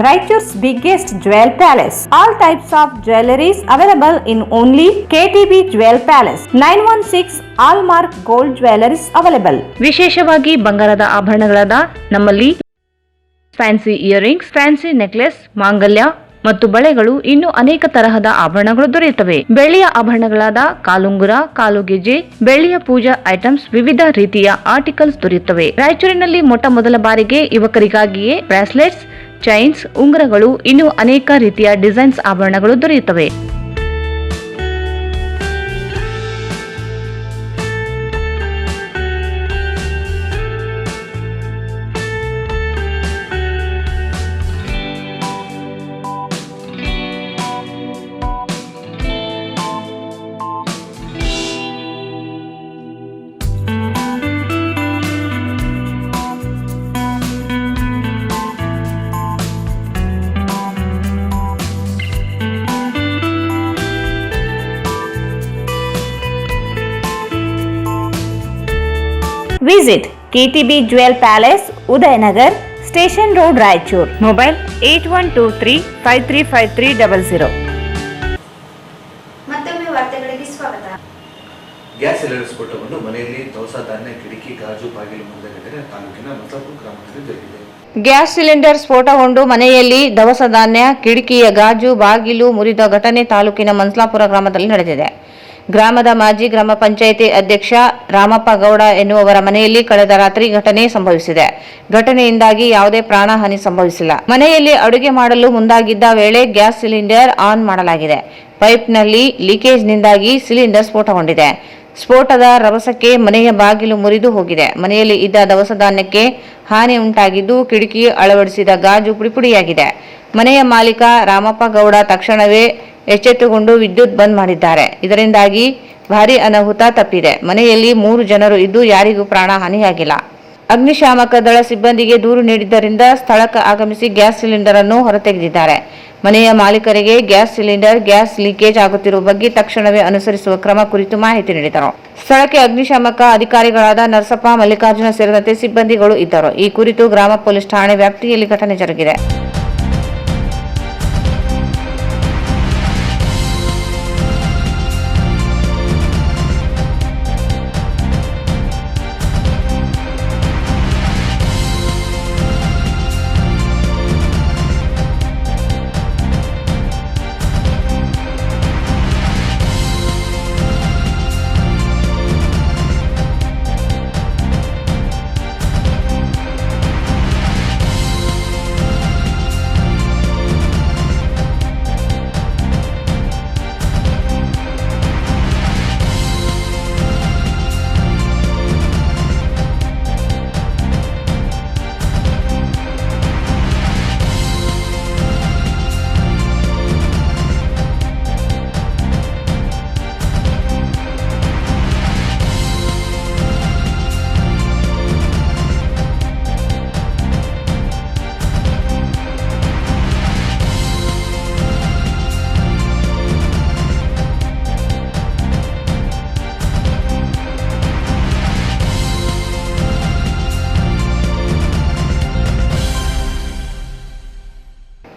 Speaker 2: Raichuru's biggest jewel palace. All types of jewelries available in only KTB Jewel Palace. 916 Allmark Gold Jewelries available. ವಿಶೇಷವಾಗಿ ಬಂಗಾರದ ಆಭರಣಗಳಾದ ನಮ್ಮಲ್ಲಿ ಫ್ಯಾನ್ಸಿ ಇಯರಿಂಗ್ಸ್, ಫ್ಯಾನ್ಸಿ ನೆಕ್ಲೆಸ್, ಮಾಂಗಲ್ಯ ಮತ್ತು ಬಳೆಗಳು, ಇನ್ನು ಅನೇಕ ತರಹದ ಆಭರಣಗಳು ದೊರೆಯುತ್ತವೆ. ಬೆಳ್ಳಿಯ ಆಭರಣಗಳಾದ ಕಾಲುಂಗುರ, ಕಾಲುಗೆಜೆ, ಬೆಳ್ಳಿಯ ಪೂಜಾ ಐಟಮ್ಸ್, ವಿವಿಧ ರೀತಿಯ ಆರ್ಟಿಕಲ್ಸ್ ದೊರೆಯುತ್ತವೆ. ರಾಯಚೂರಿನಲ್ಲಿ ಮೊಟ್ಟ ಮೊದಲ ಬಾರಿಗೆ ಯುವಕರಿಗಾಗಿಯೇ ಬ್ರಾಸ್ಲೆಟ್ಸ್, ಚೈನ್ಸ್, ಉಂಗುರಗಳು, ಇನ್ನು ಅನೇಕ ರೀತಿಯ ಡಿಸೈನ್ಸ್ ಆಭರಣಗಳು ದೊರೆಯುತ್ತವೆ. Visit KTB Jewel Palace, Udayanagar, Station Road, Raichur. Mobile 8123535300.
Speaker 1: ಮತ್ತೊಮ್ಮೆ ವಾರ್ತೆಗಳಿಗೆ ಸ್ವಾಗತ.
Speaker 3: ಗ್ಯಾಸ್ ಸಿಲಿಂಡರ್ ಸ್ಫೋಟವನ್ನು ಮನೆಯಲ್ಲಿ ದವಸ ಧಾನ್ಯ, ಕಿಟಕಿ, ಗಾಜು, ಬಾಗಿಲು ಮುರಿದ ಘಟನೆ ತಾಲೂಕಿನ ಮಸಾಪುರ ಗ್ರಾಮದಲ್ಲಿ ಜರುಗಿದೆ.
Speaker 2: ಗ್ಯಾಸ್ ಸಿಲಿಂಡರ್ ಸ್ಫೋಟಗೊಂಡು ಮನೆಯಲ್ಲಿ ದವಸ ಧಾನ್ಯ, ಕಿಟಕಿಯ ಗಾಜು, ಬಾಗಿಲು ಮುರಿದ ಘಟನೆ ತಾಲೂಕಿನ ಮನ್ಸಲಾಪುರ ಗ್ರಾಮದಲ್ಲಿ ನಡೆದಿದೆ. ಗ್ರಾಮದ ಮಾಜಿ ಗ್ರಾಮ ಪಂಚಾಯಿತಿ ಅಧ್ಯಕ್ಷ ರಾಮಪ್ಪ ಗೌಡ ಎನ್ನುವವರ ಮನೆಯಲ್ಲಿ ಕಳೆದ ರಾತ್ರಿ ಘಟನೆ ಸಂಭವಿಸಿದೆ. ಘಟನೆಯಿಂದಾಗಿ ಯಾವುದೇ ಪ್ರಾಣಹಾನಿ ಸಂಭವಿಸಿಲ್ಲ. ಮನೆಯಲ್ಲಿ ಅಡುಗೆ ಮಾಡಲು ಮುಂದಾಗಿದ್ದ ವೇಳೆ ಗ್ಯಾಸ್ ಸಿಲಿಂಡರ್ ಆನ್ ಮಾಡಲಾಗಿದೆ. ಪೈಪ್ನಲ್ಲಿ ಲೀಕೇಜ್ನಿಂದಾಗಿ ಸಿಲಿಂಡರ್ ಸ್ಫೋಟಗೊಂಡಿದೆ. ಸ್ಫೋಟದ ರಭಸಕ್ಕೆ ಮನೆಯ ಬಾಗಿಲು ಮುರಿದು ಹೋಗಿದೆ. ಮನೆಯಲ್ಲಿ ಇದ್ದ ದವಸ ಧಾನ್ಯಕ್ಕೆ ಹಾನಿ ಉಂಟಾಗಿದ್ದು, ಕಿಟಕಿ ಅಳವಡಿಸಿದ ಗಾಜು ಪುಡಿಪುಡಿಯಾಗಿದೆ. ಮನೆಯ ಮಾಲೀಕ ರಾಮಪ್ಪ ಗೌಡ ತಕ್ಷಣವೇ ಎಚ್ಚೆತ್ತುಕೊಂಡು ವಿದ್ಯುತ್ ಬಂದ್ ಮಾಡಿದ್ದಾರೆ. ಇದರಿಂದಾಗಿ ಭಾರೀ ಅನಾಹುತ ತಪ್ಪಿದೆ. ಮನೆಯಲ್ಲಿ 3 ಜನರು ಇದ್ದು ಯಾರಿಗೂ ಪ್ರಾಣ ಹಾನಿಯಾಗಿಲ್ಲ. ಅಗ್ನಿಶಾಮಕ ದಳ ಸಿಬ್ಬಂದಿಗೆ ದೂರು ನೀಡಿದ್ದರಿಂದ ಸ್ಥಳಕ್ಕೆ ಆಗಮಿಸಿ ಗ್ಯಾಸ್ ಸಿಲಿಂಡರ್ ಅನ್ನು ಹೊರತೆಗೆದಿದ್ದಾರೆ. ಮನೆಯ ಮಾಲೀಕರಿಗೆ ಗ್ಯಾಸ್ ಲೀಕೇಜ್ ಆಗುತ್ತಿರುವ ಬಗ್ಗೆ ತಕ್ಷಣವೇ ಅನುಸರಿಸುವ ಕ್ರಮ ಕುರಿತು ಮಾಹಿತಿ ನೀಡಿದರು. ಸ್ಥಳಕ್ಕೆ ಅಗ್ನಿಶಾಮಕ ಅಧಿಕಾರಿಗಳಾದ ನರಸಪ್ಪ, ಮಲ್ಲಿಕಾರ್ಜುನ ಸೇರಿದಂತೆ ಸಿಬ್ಬಂದಿಗಳು ಇದ್ದರು. ಈ ಕುರಿತು ಗ್ರಾಮ ಪೊಲೀಸ್ ಠಾಣೆ ವ್ಯಾಪ್ತಿಯಲ್ಲಿ ಘಟನೆ ಜರುಗಿದೆ.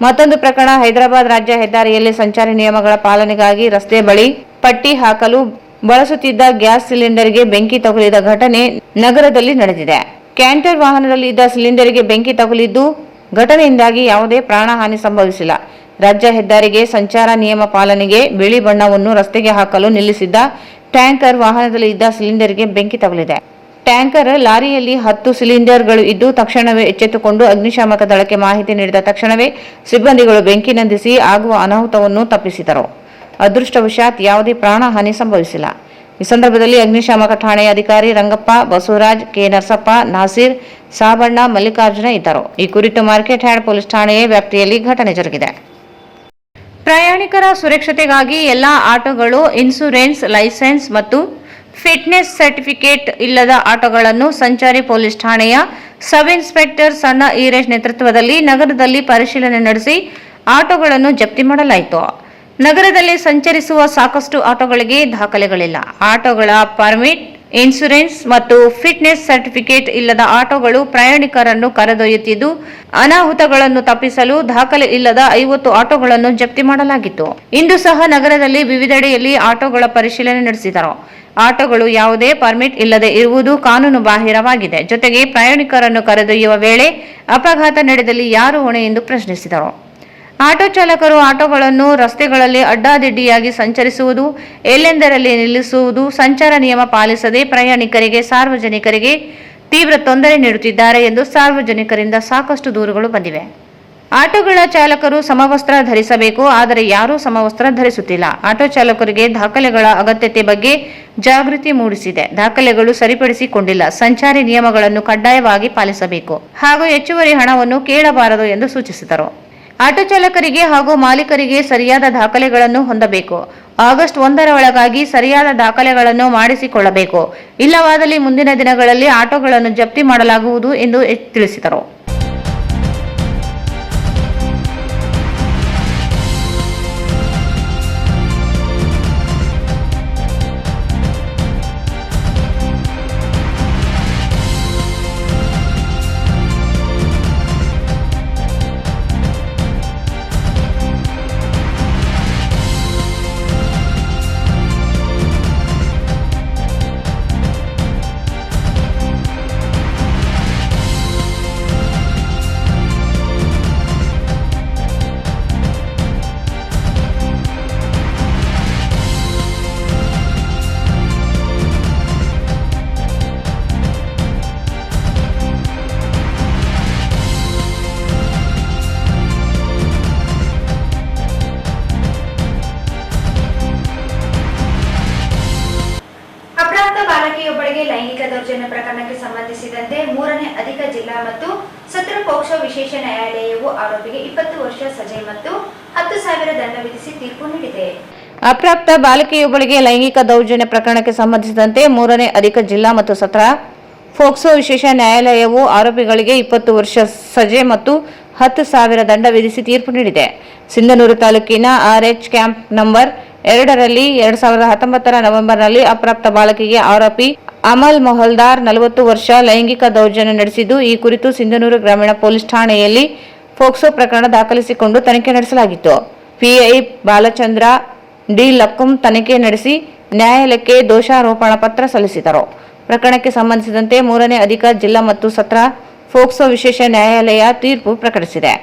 Speaker 2: ಮತ್ತೊಂದು ಪ್ರಕರಣ ಹೈದರಾಬಾದ್ ರಾಜ್ಯ ಹೆದ್ದಾರಿಯಲ್ಲಿ ಸಂಚಾರಿ ನಿಯಮಗಳ ಪಾಲನೆಗಾಗಿ ರಸ್ತೆ ಬಳಿ ಪಟ್ಟಿ ಹಾಕಲು ಬಳಸುತ್ತಿದ್ದ ಗ್ಯಾಸ್ ಸಿಲಿಂಡರ್ಗೆ ಬೆಂಕಿ ತಗುಲಿದ ಘಟನೆ ನಗರದಲ್ಲಿ ನಡೆದಿದೆ. ಕ್ಯಾಂಟರ್ ವಾಹನದಲ್ಲಿ ಇದ್ದ ಸಿಲಿಂಡರ್ಗೆ ಬೆಂಕಿ ತಗುಲಿದ್ದು ಘಟನೆಯಿಂದಾಗಿ ಯಾವುದೇ ಪ್ರಾಣಹಾನಿ ಸಂಭವಿಸಿಲ್ಲ. ರಾಜ್ಯ ಹೆದ್ದಾರಿಗೆ ಸಂಚಾರ ನಿಯಮ ಪಾಲನೆಗೆ ಬಿಳಿ ಬಣ್ಣವನ್ನು ರಸ್ತೆಗೆ ಹಾಕಲು ನಿಲ್ಲಿಸಿದ್ದ ಟ್ಯಾಂಕರ್ ವಾಹನದಲ್ಲಿ ಇದ್ದ ಸಿಲಿಂಡರ್ಗೆ ಬೆಂಕಿ ತಗುಲಿದೆ. ಟ್ಯಾಂಕರ್ ಲಾರಿಯಲ್ಲಿ 10 ಸಿಲಿಂಡರ್ಗಳು ಇದ್ದು ತಕ್ಷಣವೇ ಎಚ್ಚೆತ್ತುಕೊಂಡು ಅಗ್ನಿಶಾಮಕ ದಳಕ್ಕೆ ಮಾಹಿತಿ ನೀಡಿದ ತಕ್ಷಣವೇ ಸಿಬ್ಬಂದಿಗಳು ಬೆಂಕಿ ನಂದಿಸಿ ಆಗುವ ಅನಾಹುತವನ್ನು ತಪ್ಪಿಸಿದರು. ಅದೃಷ್ಟವಶಾತ್ ಯಾವುದೇ ಪ್ರಾಣಹಾನಿ ಸಂಭವಿಸಿಲ್ಲ. ಈ ಸಂದರ್ಭದಲ್ಲಿ ಅಗ್ನಿಶಾಮಕ ಠಾಣೆಯ ಅಧಿಕಾರಿ ರಂಗಪ್ಪ, ಬಸವರಾಜ್, ಕೆ ನರಸಪ್ಪ, ನಾಸೀರ್, ಸಾಬಣ್ಣ, ಮಲ್ಲಿಕಾರ್ಜುನ ಇದ್ದರು. ಈ ಕುರಿತು ಮಾರ್ಕೆಟ್ ಯಾರ್ಡ್ ಪೊಲೀಸ್ ಠಾಣೆಯ ವ್ಯಾಪ್ತಿಯಲ್ಲಿ ಘಟನೆ ಜರುಗಿದೆ. ಪ್ರಯಾಣಿಕರ ಸುರಕ್ಷತೆಗಾಗಿ ಎಲ್ಲಾ ಆಟೋಗಳು ಇನ್ಶೂರೆನ್ಸ್, ಲೈಸೆನ್ಸ್ ಮತ್ತು ಫಿಟ್ನೆಸ್ ಸರ್ಟಿಫಿಕೇಟ್ ಇಲ್ಲದ ಆಟೋಗಳನ್ನು ಸಂಚಾರಿ ಪೊಲೀಸ್ ಠಾಣೆಯ ಸಬ್ ಇನ್ಸ್ಪೆಕ್ಟರ್ ಸಣ್ಣ ಈರೇಶ್ ನೇತೃತ್ವದಲ್ಲಿ ನಗರದಲ್ಲಿ ಪರಿಶೀಲನೆ ನಡೆಸಿ ಆಟೋಗಳನ್ನು ಜಪ್ತಿ ಮಾಡಲಾಯಿತು. ನಗರದಲ್ಲಿ ಸಂಚರಿಸುವ ಸಾಕಷ್ಟು ಆಟೋಗಳಿಗೆ ದಾಖಲೆಗಳಿಲ್ಲ. ಆಟೋಗಳ ಪರ್ಮಿಟ್, ಇನ್ಶೂರೆನ್ಸ್ ಮತ್ತು ಫಿಟ್ನೆಸ್ ಸರ್ಟಿಫಿಕೇಟ್ ಇಲ್ಲದ ಆಟೋಗಳು ಪ್ರಯಾಣಿಕರನ್ನು ಕರೆದೊಯ್ಯುತ್ತಿದ್ದು ಅನಾಹುತಗಳನ್ನು ತಪ್ಪಿಸಲು ದಾಖಲೆ ಇಲ್ಲದ 50 ಆಟೋಗಳನ್ನು ಜಪ್ತಿ ಮಾಡಲಾಗಿತ್ತು. ಇಂದು ಸಹ ನಗರದಲ್ಲಿ ವಿವಿಧೆಡೆಯಲ್ಲಿ ಆಟೋಗಳ ಪರಿಶೀಲನೆ ನಡೆಸಿದರು. ಆಟೋಗಳು ಯಾವುದೇ ಪರ್ಮಿಟ್ ಇಲ್ಲದೆ ಇರುವುದು ಕಾನೂನು ಬಾಹಿರವಾಗಿದೆ. ಜೊತೆಗೆ ಪ್ರಯಾಣಿಕರನ್ನು ಕರೆದೊಯ್ಯುವ ವೇಳೆ ಅಪಘಾತ ನಡೆದಲ್ಲಿ ಯಾರು ಹೊಣೆ ಎಂದು ಪ್ರಶ್ನಿಸಿದರು. ಆಟೋ ಚಾಲಕರು ಆಟೋಗಳನ್ನು ರಸ್ತೆಗಳಲ್ಲಿ ಅಡ್ಡಾದಿಡ್ಡಿಯಾಗಿ ಸಂಚರಿಸುವುದು, ಎಲ್ಲೆಂದರಲ್ಲಿ ನಿಲ್ಲಿಸುವುದು, ಸಂಚಾರ ನಿಯಮ ಪಾಲಿಸದೆ ಪ್ರಯಾಣಿಕರಿಗೆ, ಸಾರ್ವಜನಿಕರಿಗೆ ತೀವ್ರ ತೊಂದರೆ ನೀಡುತ್ತಿದ್ದಾರೆ ಎಂದು ಸಾರ್ವಜನಿಕರಿಂದ ಸಾಕಷ್ಟು ದೂರುಗಳು ಬಂದಿವೆ. ಆಟೋಗಳ ಚಾಲಕರು ಸಮವಸ್ತ್ರ ಧರಿಸಬೇಕು, ಆದರೆ ಯಾರೂ ಸಮವಸ್ತ್ರ ಧರಿಸುತ್ತಿಲ್ಲ. ಆಟೋ ಚಾಲಕರಿಗೆ ದಾಖಲೆಗಳ ಅಗತ್ಯತೆ ಬಗ್ಗೆ ಜಾಗೃತಿ ಮೂಡಿಸಿದೆ. ದಾಖಲೆಗಳು ಸರಿಪಡಿಸಿಕೊಂಡಿಲ್ಲ. ಸಂಚಾರಿ ನಿಯಮಗಳನ್ನು ಕಡ್ಡಾಯವಾಗಿ ಪಾಲಿಸಬೇಕು ಹಾಗೂ ಹೆಚ್ಚುವರಿ ಹಣವನ್ನು ಕೇಳಬಾರದು ಎಂದು ಸೂಚಿಸಿದರು. ಆಟೋ ಚಾಲಕರಿಗೆ ಹಾಗೂ ಮಾಲೀಕರಿಗೆ ಸರಿಯಾದ ದಾಖಲೆಗಳನ್ನು ಹೊಂದಬೇಕು. ಆಗಸ್ಟ್ 1ರ ಒಳಗಾಗಿ ಸರಿಯಾದ ದಾಖಲೆಗಳನ್ನು ಮಾಡಿಸಿಕೊಳ್ಳಬೇಕು. ಇಲ್ಲವಾದಲ್ಲಿ ಮುಂದಿನ ದಿನಗಳಲ್ಲಿ ಆಟೋಗಳನ್ನು ಜಪ್ತಿ ಮಾಡಲಾಗುವುದು ಎಂದು ತಿಳಿಸಿದರು.
Speaker 1: ಬಾಲಕಿಯೊಬ್ಬಳಿಗೆ ಲೈಂಗಿಕ ದೌರ್ಜನ್ಯ ಪ್ರಕರಣಕ್ಕೆ ಸಂಬಂಧಿಸಿದಂತೆ 3ನೇ ಅಧಿಕ ಜಿಲ್ಲಾ ಮತ್ತು ಸತ್ರ ಪೋಕ್ಸೋ ವಿಶೇಷ ನ್ಯಾಯಾಲಯವು ಆರೋಪಿಗೆ 20 ವರ್ಷ ಸಜೆ ಮತ್ತು 10,000 ದಂಡ ವಿಧಿಸಿ ತೀರ್ಪು ನೀಡಿದೆ.
Speaker 2: ಅಪ್ರಾಪ್ತ ಬಾಲಕಿಯೊಬ್ಬಳಿಗೆ ಲೈಂಗಿಕ ದೌರ್ಜನ್ಯ ಪ್ರಕರಣಕ್ಕೆ ಸಂಬಂಧಿಸಿದಂತೆ 3ನೇ ಅಧಿಕ ಜಿಲ್ಲಾ ಮತ್ತು ಸತ್ರ ಪೋಕ್ಸೋ ವಿಶೇಷ ನ್ಯಾಯಾಲಯವು ಆರೋಪಿಗಳಿಗೆ 20 ವರ್ಷ ಸಜೆ ಮತ್ತು 10,000 ದಂಡ ವಿಧಿಸಿ ತೀರ್ಪು ನೀಡಿದೆ. ಸಿಂಧನೂರು ತಾಲೂಕಿನ RH ಕ್ಯಾಂಪ್ ನಂಬರ್ 2ರಲ್ಲಿ 2019ರ ನವೆಂಬರ್ನಲ್ಲಿ ಅಪ್ರಾಪ್ತ ಬಾಲಕಿಗೆ ಆರೋಪಿ ಅಮಲ್ ಮೊಹಲ್ದಾರ್ 40 ವರ್ಷ ಲೈಂಗಿಕ ದೌರ್ಜನ್ಯ ನಡೆಸಿದ್ದು, ಈ ಕುರಿತು ಸಿಂಧನೂರು ಗ್ರಾಮೀಣ ಪೊಲೀಸ್ ಠಾಣೆಯಲ್ಲಿ ಪೋಕ್ಸೋ ಪ್ರಕರಣ ದಾಖಲಿಸಿಕೊಂಡು ತನಿಖೆ ನಡೆಸಲಾಗಿತ್ತು. PI ಬಾಲಚಂದ್ರ ಡಿ ಲಕ್ಕುಂ ತನಿಖೆ ನಡೆಸಿ ನ್ಯಾಯಾಲಯಕ್ಕೆ ದೋಷಾರೋಪಣಾ ಪತ್ರ ಸಲ್ಲಿಸಿದರು. ಪ್ರಕರಣಕ್ಕೆ ಸಂಬಂಧಿಸಿದಂತೆ 3ನೇ ಅಧಿಕ ಜಿಲ್ಲಾ ಮತ್ತು ಸತ್ರ ಪೋಕ್ಸೋ ವಿಶೇಷ ನ್ಯಾಯಾಲಯ ತೀರ್ಪು ಪ್ರಕಟಿಸಿದೆ.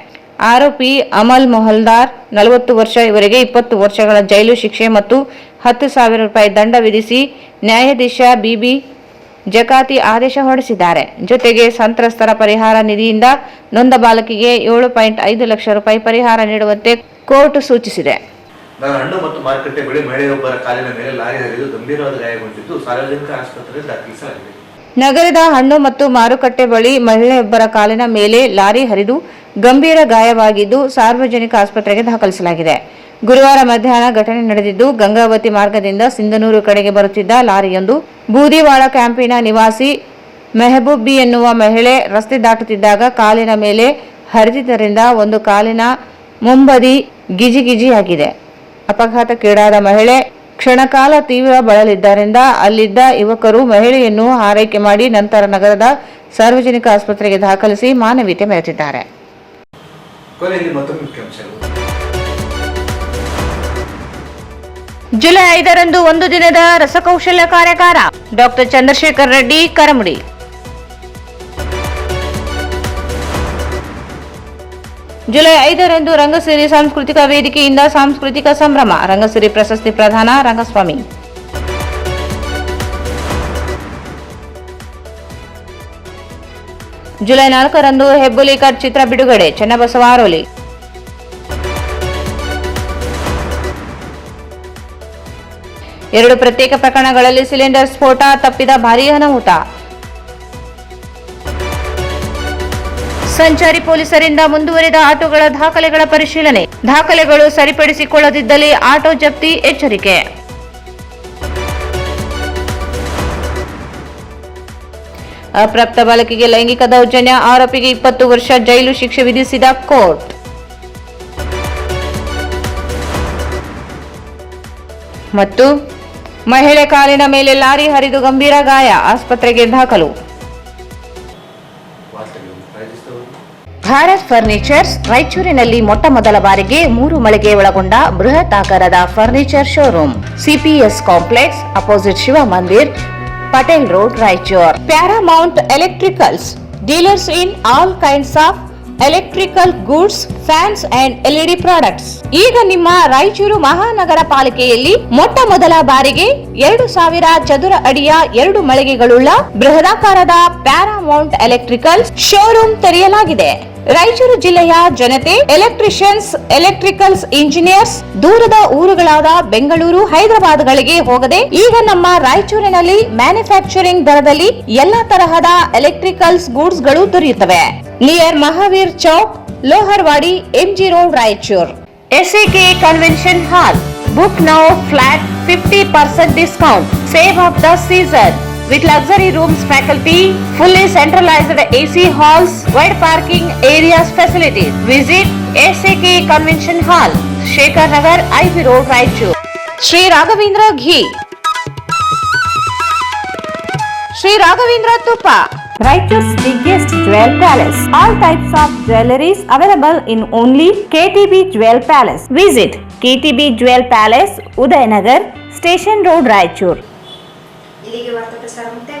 Speaker 2: ಆರೋಪಿ ಅಮಲ್ ಮೊಹಲ್ದಾರ್ 40 ವರ್ಷ ಇವರಿಗೆ 20 ವರ್ಷಗಳ ಜೈಲು ಶಿಕ್ಷೆ ಮತ್ತು 10,000 ರೂಪಾಯಿ ದಂಡ ವಿಧಿಸಿ ನ್ಯಾಯಾಧೀಶ BB ಜಕಾತಿ ಆದೇಶ ಹೊರಡಿಸಿದ್ದಾರೆ. ಜೊತೆಗೆ ಸಂತ್ರಸ್ತರ ಪರಿಹಾರ ನಿಧಿಯಿಂದ ನೊಂದ ಬಾಲಕಿಗೆ 7.5 ಲಕ್ಷ ರೂಪಾಯಿ ಪರಿಹಾರ ನೀಡುವಂತೆ ಕೋರ್ಟ್ ಸೂಚಿಸಿದೆ.
Speaker 3: ಹಣ್ಣು ಮತ್ತು ಮಾರುಕಟ್ಟೆ ಬಳಿ ಮಹಿಳೆಯೊಬ್ಬರ ಕಾಲಿನ ಮೇಲೆ ಲಾರಿ ಹರಿದು ಗಂಭೀರವಾದ ಗಾಯಗೊಂಡಿದ್ದು ಸಾರ್ವಜನಿಕ ಆಸ್ಪತ್ರೆಗೆ ದಾಖಲಿಸಲಾಗಿದೆ.
Speaker 2: ನಗರದ ಹಣ್ಣು ಮತ್ತು ಮಾರುಕಟ್ಟೆ ಬಳಿ ಮಹಿಳೆಯೊಬ್ಬರ ಕಾಲಿನ ಮೇಲೆ ಲಾರಿ ಹರಿದು ಗಂಭೀರ ಗಾಯವಾಗಿದ್ದು ಸಾರ್ವಜನಿಕ ಆಸ್ಪತ್ರೆಗೆ ದಾಖಲಿಸಲಾಗಿದೆ. ಗುರುವಾರ ಮಧ್ಯಾಹ್ನ ಘಟನೆ ನಡೆದಿದ್ದು, ಗಂಗಾವತಿ ಮಾರ್ಗದಿಂದ ಸಿಂಧನೂರು ಕಡೆಗೆ ಬರುತ್ತಿದ್ದ ಲಾರಿಯೊಂದು ಬೂದಿವಾಳ ಕ್ಯಾಂಪಿನ ನಿವಾಸಿ ಮೆಹಬೂಬ್ ಬಿ ಎನ್ನುವ ಮಹಿಳೆ ರಸ್ತೆ ದಾಟುತ್ತಿದ್ದಾಗ ಕಾಲಿನ ಮೇಲೆ ಹರಿದಿದ್ದರಿಂದ ಒಂದು ಕಾಲಿನ ಮುಂಬದಿ ಗಿಜಿಗಿಜಿಯಾಗಿದೆ. ಅಪಘಾತಕ್ಕೀಡಾದ ಮಹಿಳೆ ಕ್ಷಣಕಾಲ ತೀವ್ರ ಬಳಲಿದ್ದರಿಂದ ಅಲ್ಲಿದ್ದ ಯುವಕರು ಮಹಿಳೆಯನ್ನು ಆರೈಕೆ ಮಾಡಿ ನಂತರ ನಗರದ ಸಾರ್ವಜನಿಕ ಆಸ್ಪತ್ರೆಗೆ ದಾಖಲಿಸಿ ಮಾನವೀಯತೆ ಮೆರೆದಿದ್ದಾರೆ.
Speaker 3: ಕೊನೆಯಲ್ಲಿ ಮತ್ತೊಮ್ಮೆ ಮುಖ್ಯಾಂಶಗಳು.
Speaker 2: ಜುಲೈ 5ರಂದು ಒಂದು ದಿನದ ರಸಕೌಶಲ್ಯ ಕಾರ್ಯಾಗಾರ. ಡಾಕ್ಟರ್ ಚಂದ್ರಶೇಖರ್ ರೆಡ್ಡಿ, ಕರಮುಡಿ. ಜುಲೈ 5ರಂದು ರಂಗಸಿರಿ ಸಾಂಸ್ಕೃತಿಕ ವೇದಿಕೆಯಿಂದ ಸಾಂಸ್ಕೃತಿಕ ಸಂಭ್ರಮ. ರಂಗಸಿರಿ ಪ್ರಶಸ್ತಿ ಪ್ರದಾನ, ರಂಗಸ್ವಾಮಿ. ಜುಲೈ 4ರಂದು ಹೆಬ್ಬುಲಿಕರ್ ಚಿತ್ರ ಬಿಡುಗಡೆ. ಚನ್ನಬಸವ ಆರೋಲಿ. ಎರಡು ಪ್ರತ್ಯೇಕ ಪ್ರಕರಣಗಳಲ್ಲಿ ಸಿಲಿಂಡರ್ ಸ್ಫೋಟ ತಪ್ಪಿದ ಭಾರೀ ಅನಾಹುತ. ಸಂಚಾರಿ ಪೊಲೀಸರಿಂದ ಮುಂದುವರಿದ ಆಟೋಗಳ ದಾಖಲೆಗಳ ಪರಿಶೀಲನೆ. ದಾಖಲೆಗಳು ಸರಿಪಡಿಸಿಕೊಳ್ಳದಿದ್ದಲ್ಲಿ ಆಟೋ ಜಪ್ತಿ, ಎಚ್ಚರಿಕೆ. ಅಪ್ರಾಪ್ತ ಬಾಲಕಿಗೆ ಲೈಂಗಿಕ ದೌರ್ಜನ್ಯ ಆರೋಪಿಗೆ 20 ವರ್ಷ ಜೈಲು ಶಿಕ್ಷೆ ವಿಧಿಸಿದ ಕೋರ್ಟ್. ಮತ್ತು ಮಹಿಳೆ ಕಾಲಿನ ಮೇಲೆ ಲಾರಿ ಹರಿದು ಗಂಭೀರ ಗಾಯ, ಆಸ್ಪತ್ರೆಗೆ ದಾಖಲು. ಭಾರತ್ ಫರ್ನಿಚರ್ಸ್ ರಾಯಚೂರಿನಲ್ಲಿ ಮೊಟ್ಟ ಮೊದಲ ಬಾರಿಗೆ 3 ಮಳಿಗೆ ಒಳಗೊಂಡ ಬೃಹತ್ ಆಕಾರದ furniture showroom. CPS complex opposite Shiva Mandir, Patel road, Raichur. Paramount electricals, dealers in all kinds of electrical goods, fans and LED products. ಈಗ ನಿಮ್ಮ ರಾಯಚೂರು ಮಹಾನಗರ ಪಾಲಿಕೆಯಲ್ಲಿ ಮೊಟ್ಟ ಮೊದಲ ಬಾರಿಗೆ 2000 ಚದುರ ಅಡಿಯ 2 ಮಳಿಗೆಗಳುಳ್ಳ ಬೃಹದಾಕಾರದ ಪ್ಯಾರಾಮೌಂಟ್ ಎಲೆಕ್ಟ್ರಿಕಲ್ ಶೋರೂಮ್ ತೆರೆಯಲಾಗಿದೆ. ರಾಯಚೂರು ಜಿಲ್ಲೆಯ ಜನತೆ, ಎಲೆಕ್ಟ್ರಿಷಿಯನ್ಸ್, ಎಲೆಕ್ಟ್ರಿಕಲ್ಸ್ ಇಂಜಿನಿಯರ್ಸ್ ದೂರದ ಊರುಗಳಾದ ಬೆಂಗಳೂರು, ಹೈದರಾಬಾದ್ಗಳಿಗೆ ಹೋಗದೆ ಈಗ ನಮ್ಮ ರಾಯಚೂರಿನಲ್ಲಿ ಮ್ಯಾನುಫ್ಯಾಕ್ಚರಿಂಗ್ ದರದಲ್ಲಿ ಎಲ್ಲಾ ತರಹದ ಎಲೆಕ್ಟ್ರಿಕಲ್ಸ್ ಗೂಡ್ಸ್ ಗಳು ದೊರೆಯುತ್ತವೆ. Near Mahavir Chowk, Loharwadi, MG road, Raichur. SAK convention hall. Book now flat 50% discount. Save of the season. With luxury rooms, faculty, fully centralized AC halls, wide parking areas facilities. Visit SAK Convention Hall, Shekhar Nagar, IV Road, Raichur. Sri Raghavendra Ghee. Sri Raghavendra Tupa. Raichur's biggest jewel palace. All types of jewelries available in only KTB Jewel Palace. Visit KTB Jewel Palace, Udayanagar, Station Road, Raichur.
Speaker 1: ಇಲ್ಲಿಗೆ ವಾರ್ತಾ ಪ್ರಸಾರ ಮುಕ್ತಾಯ.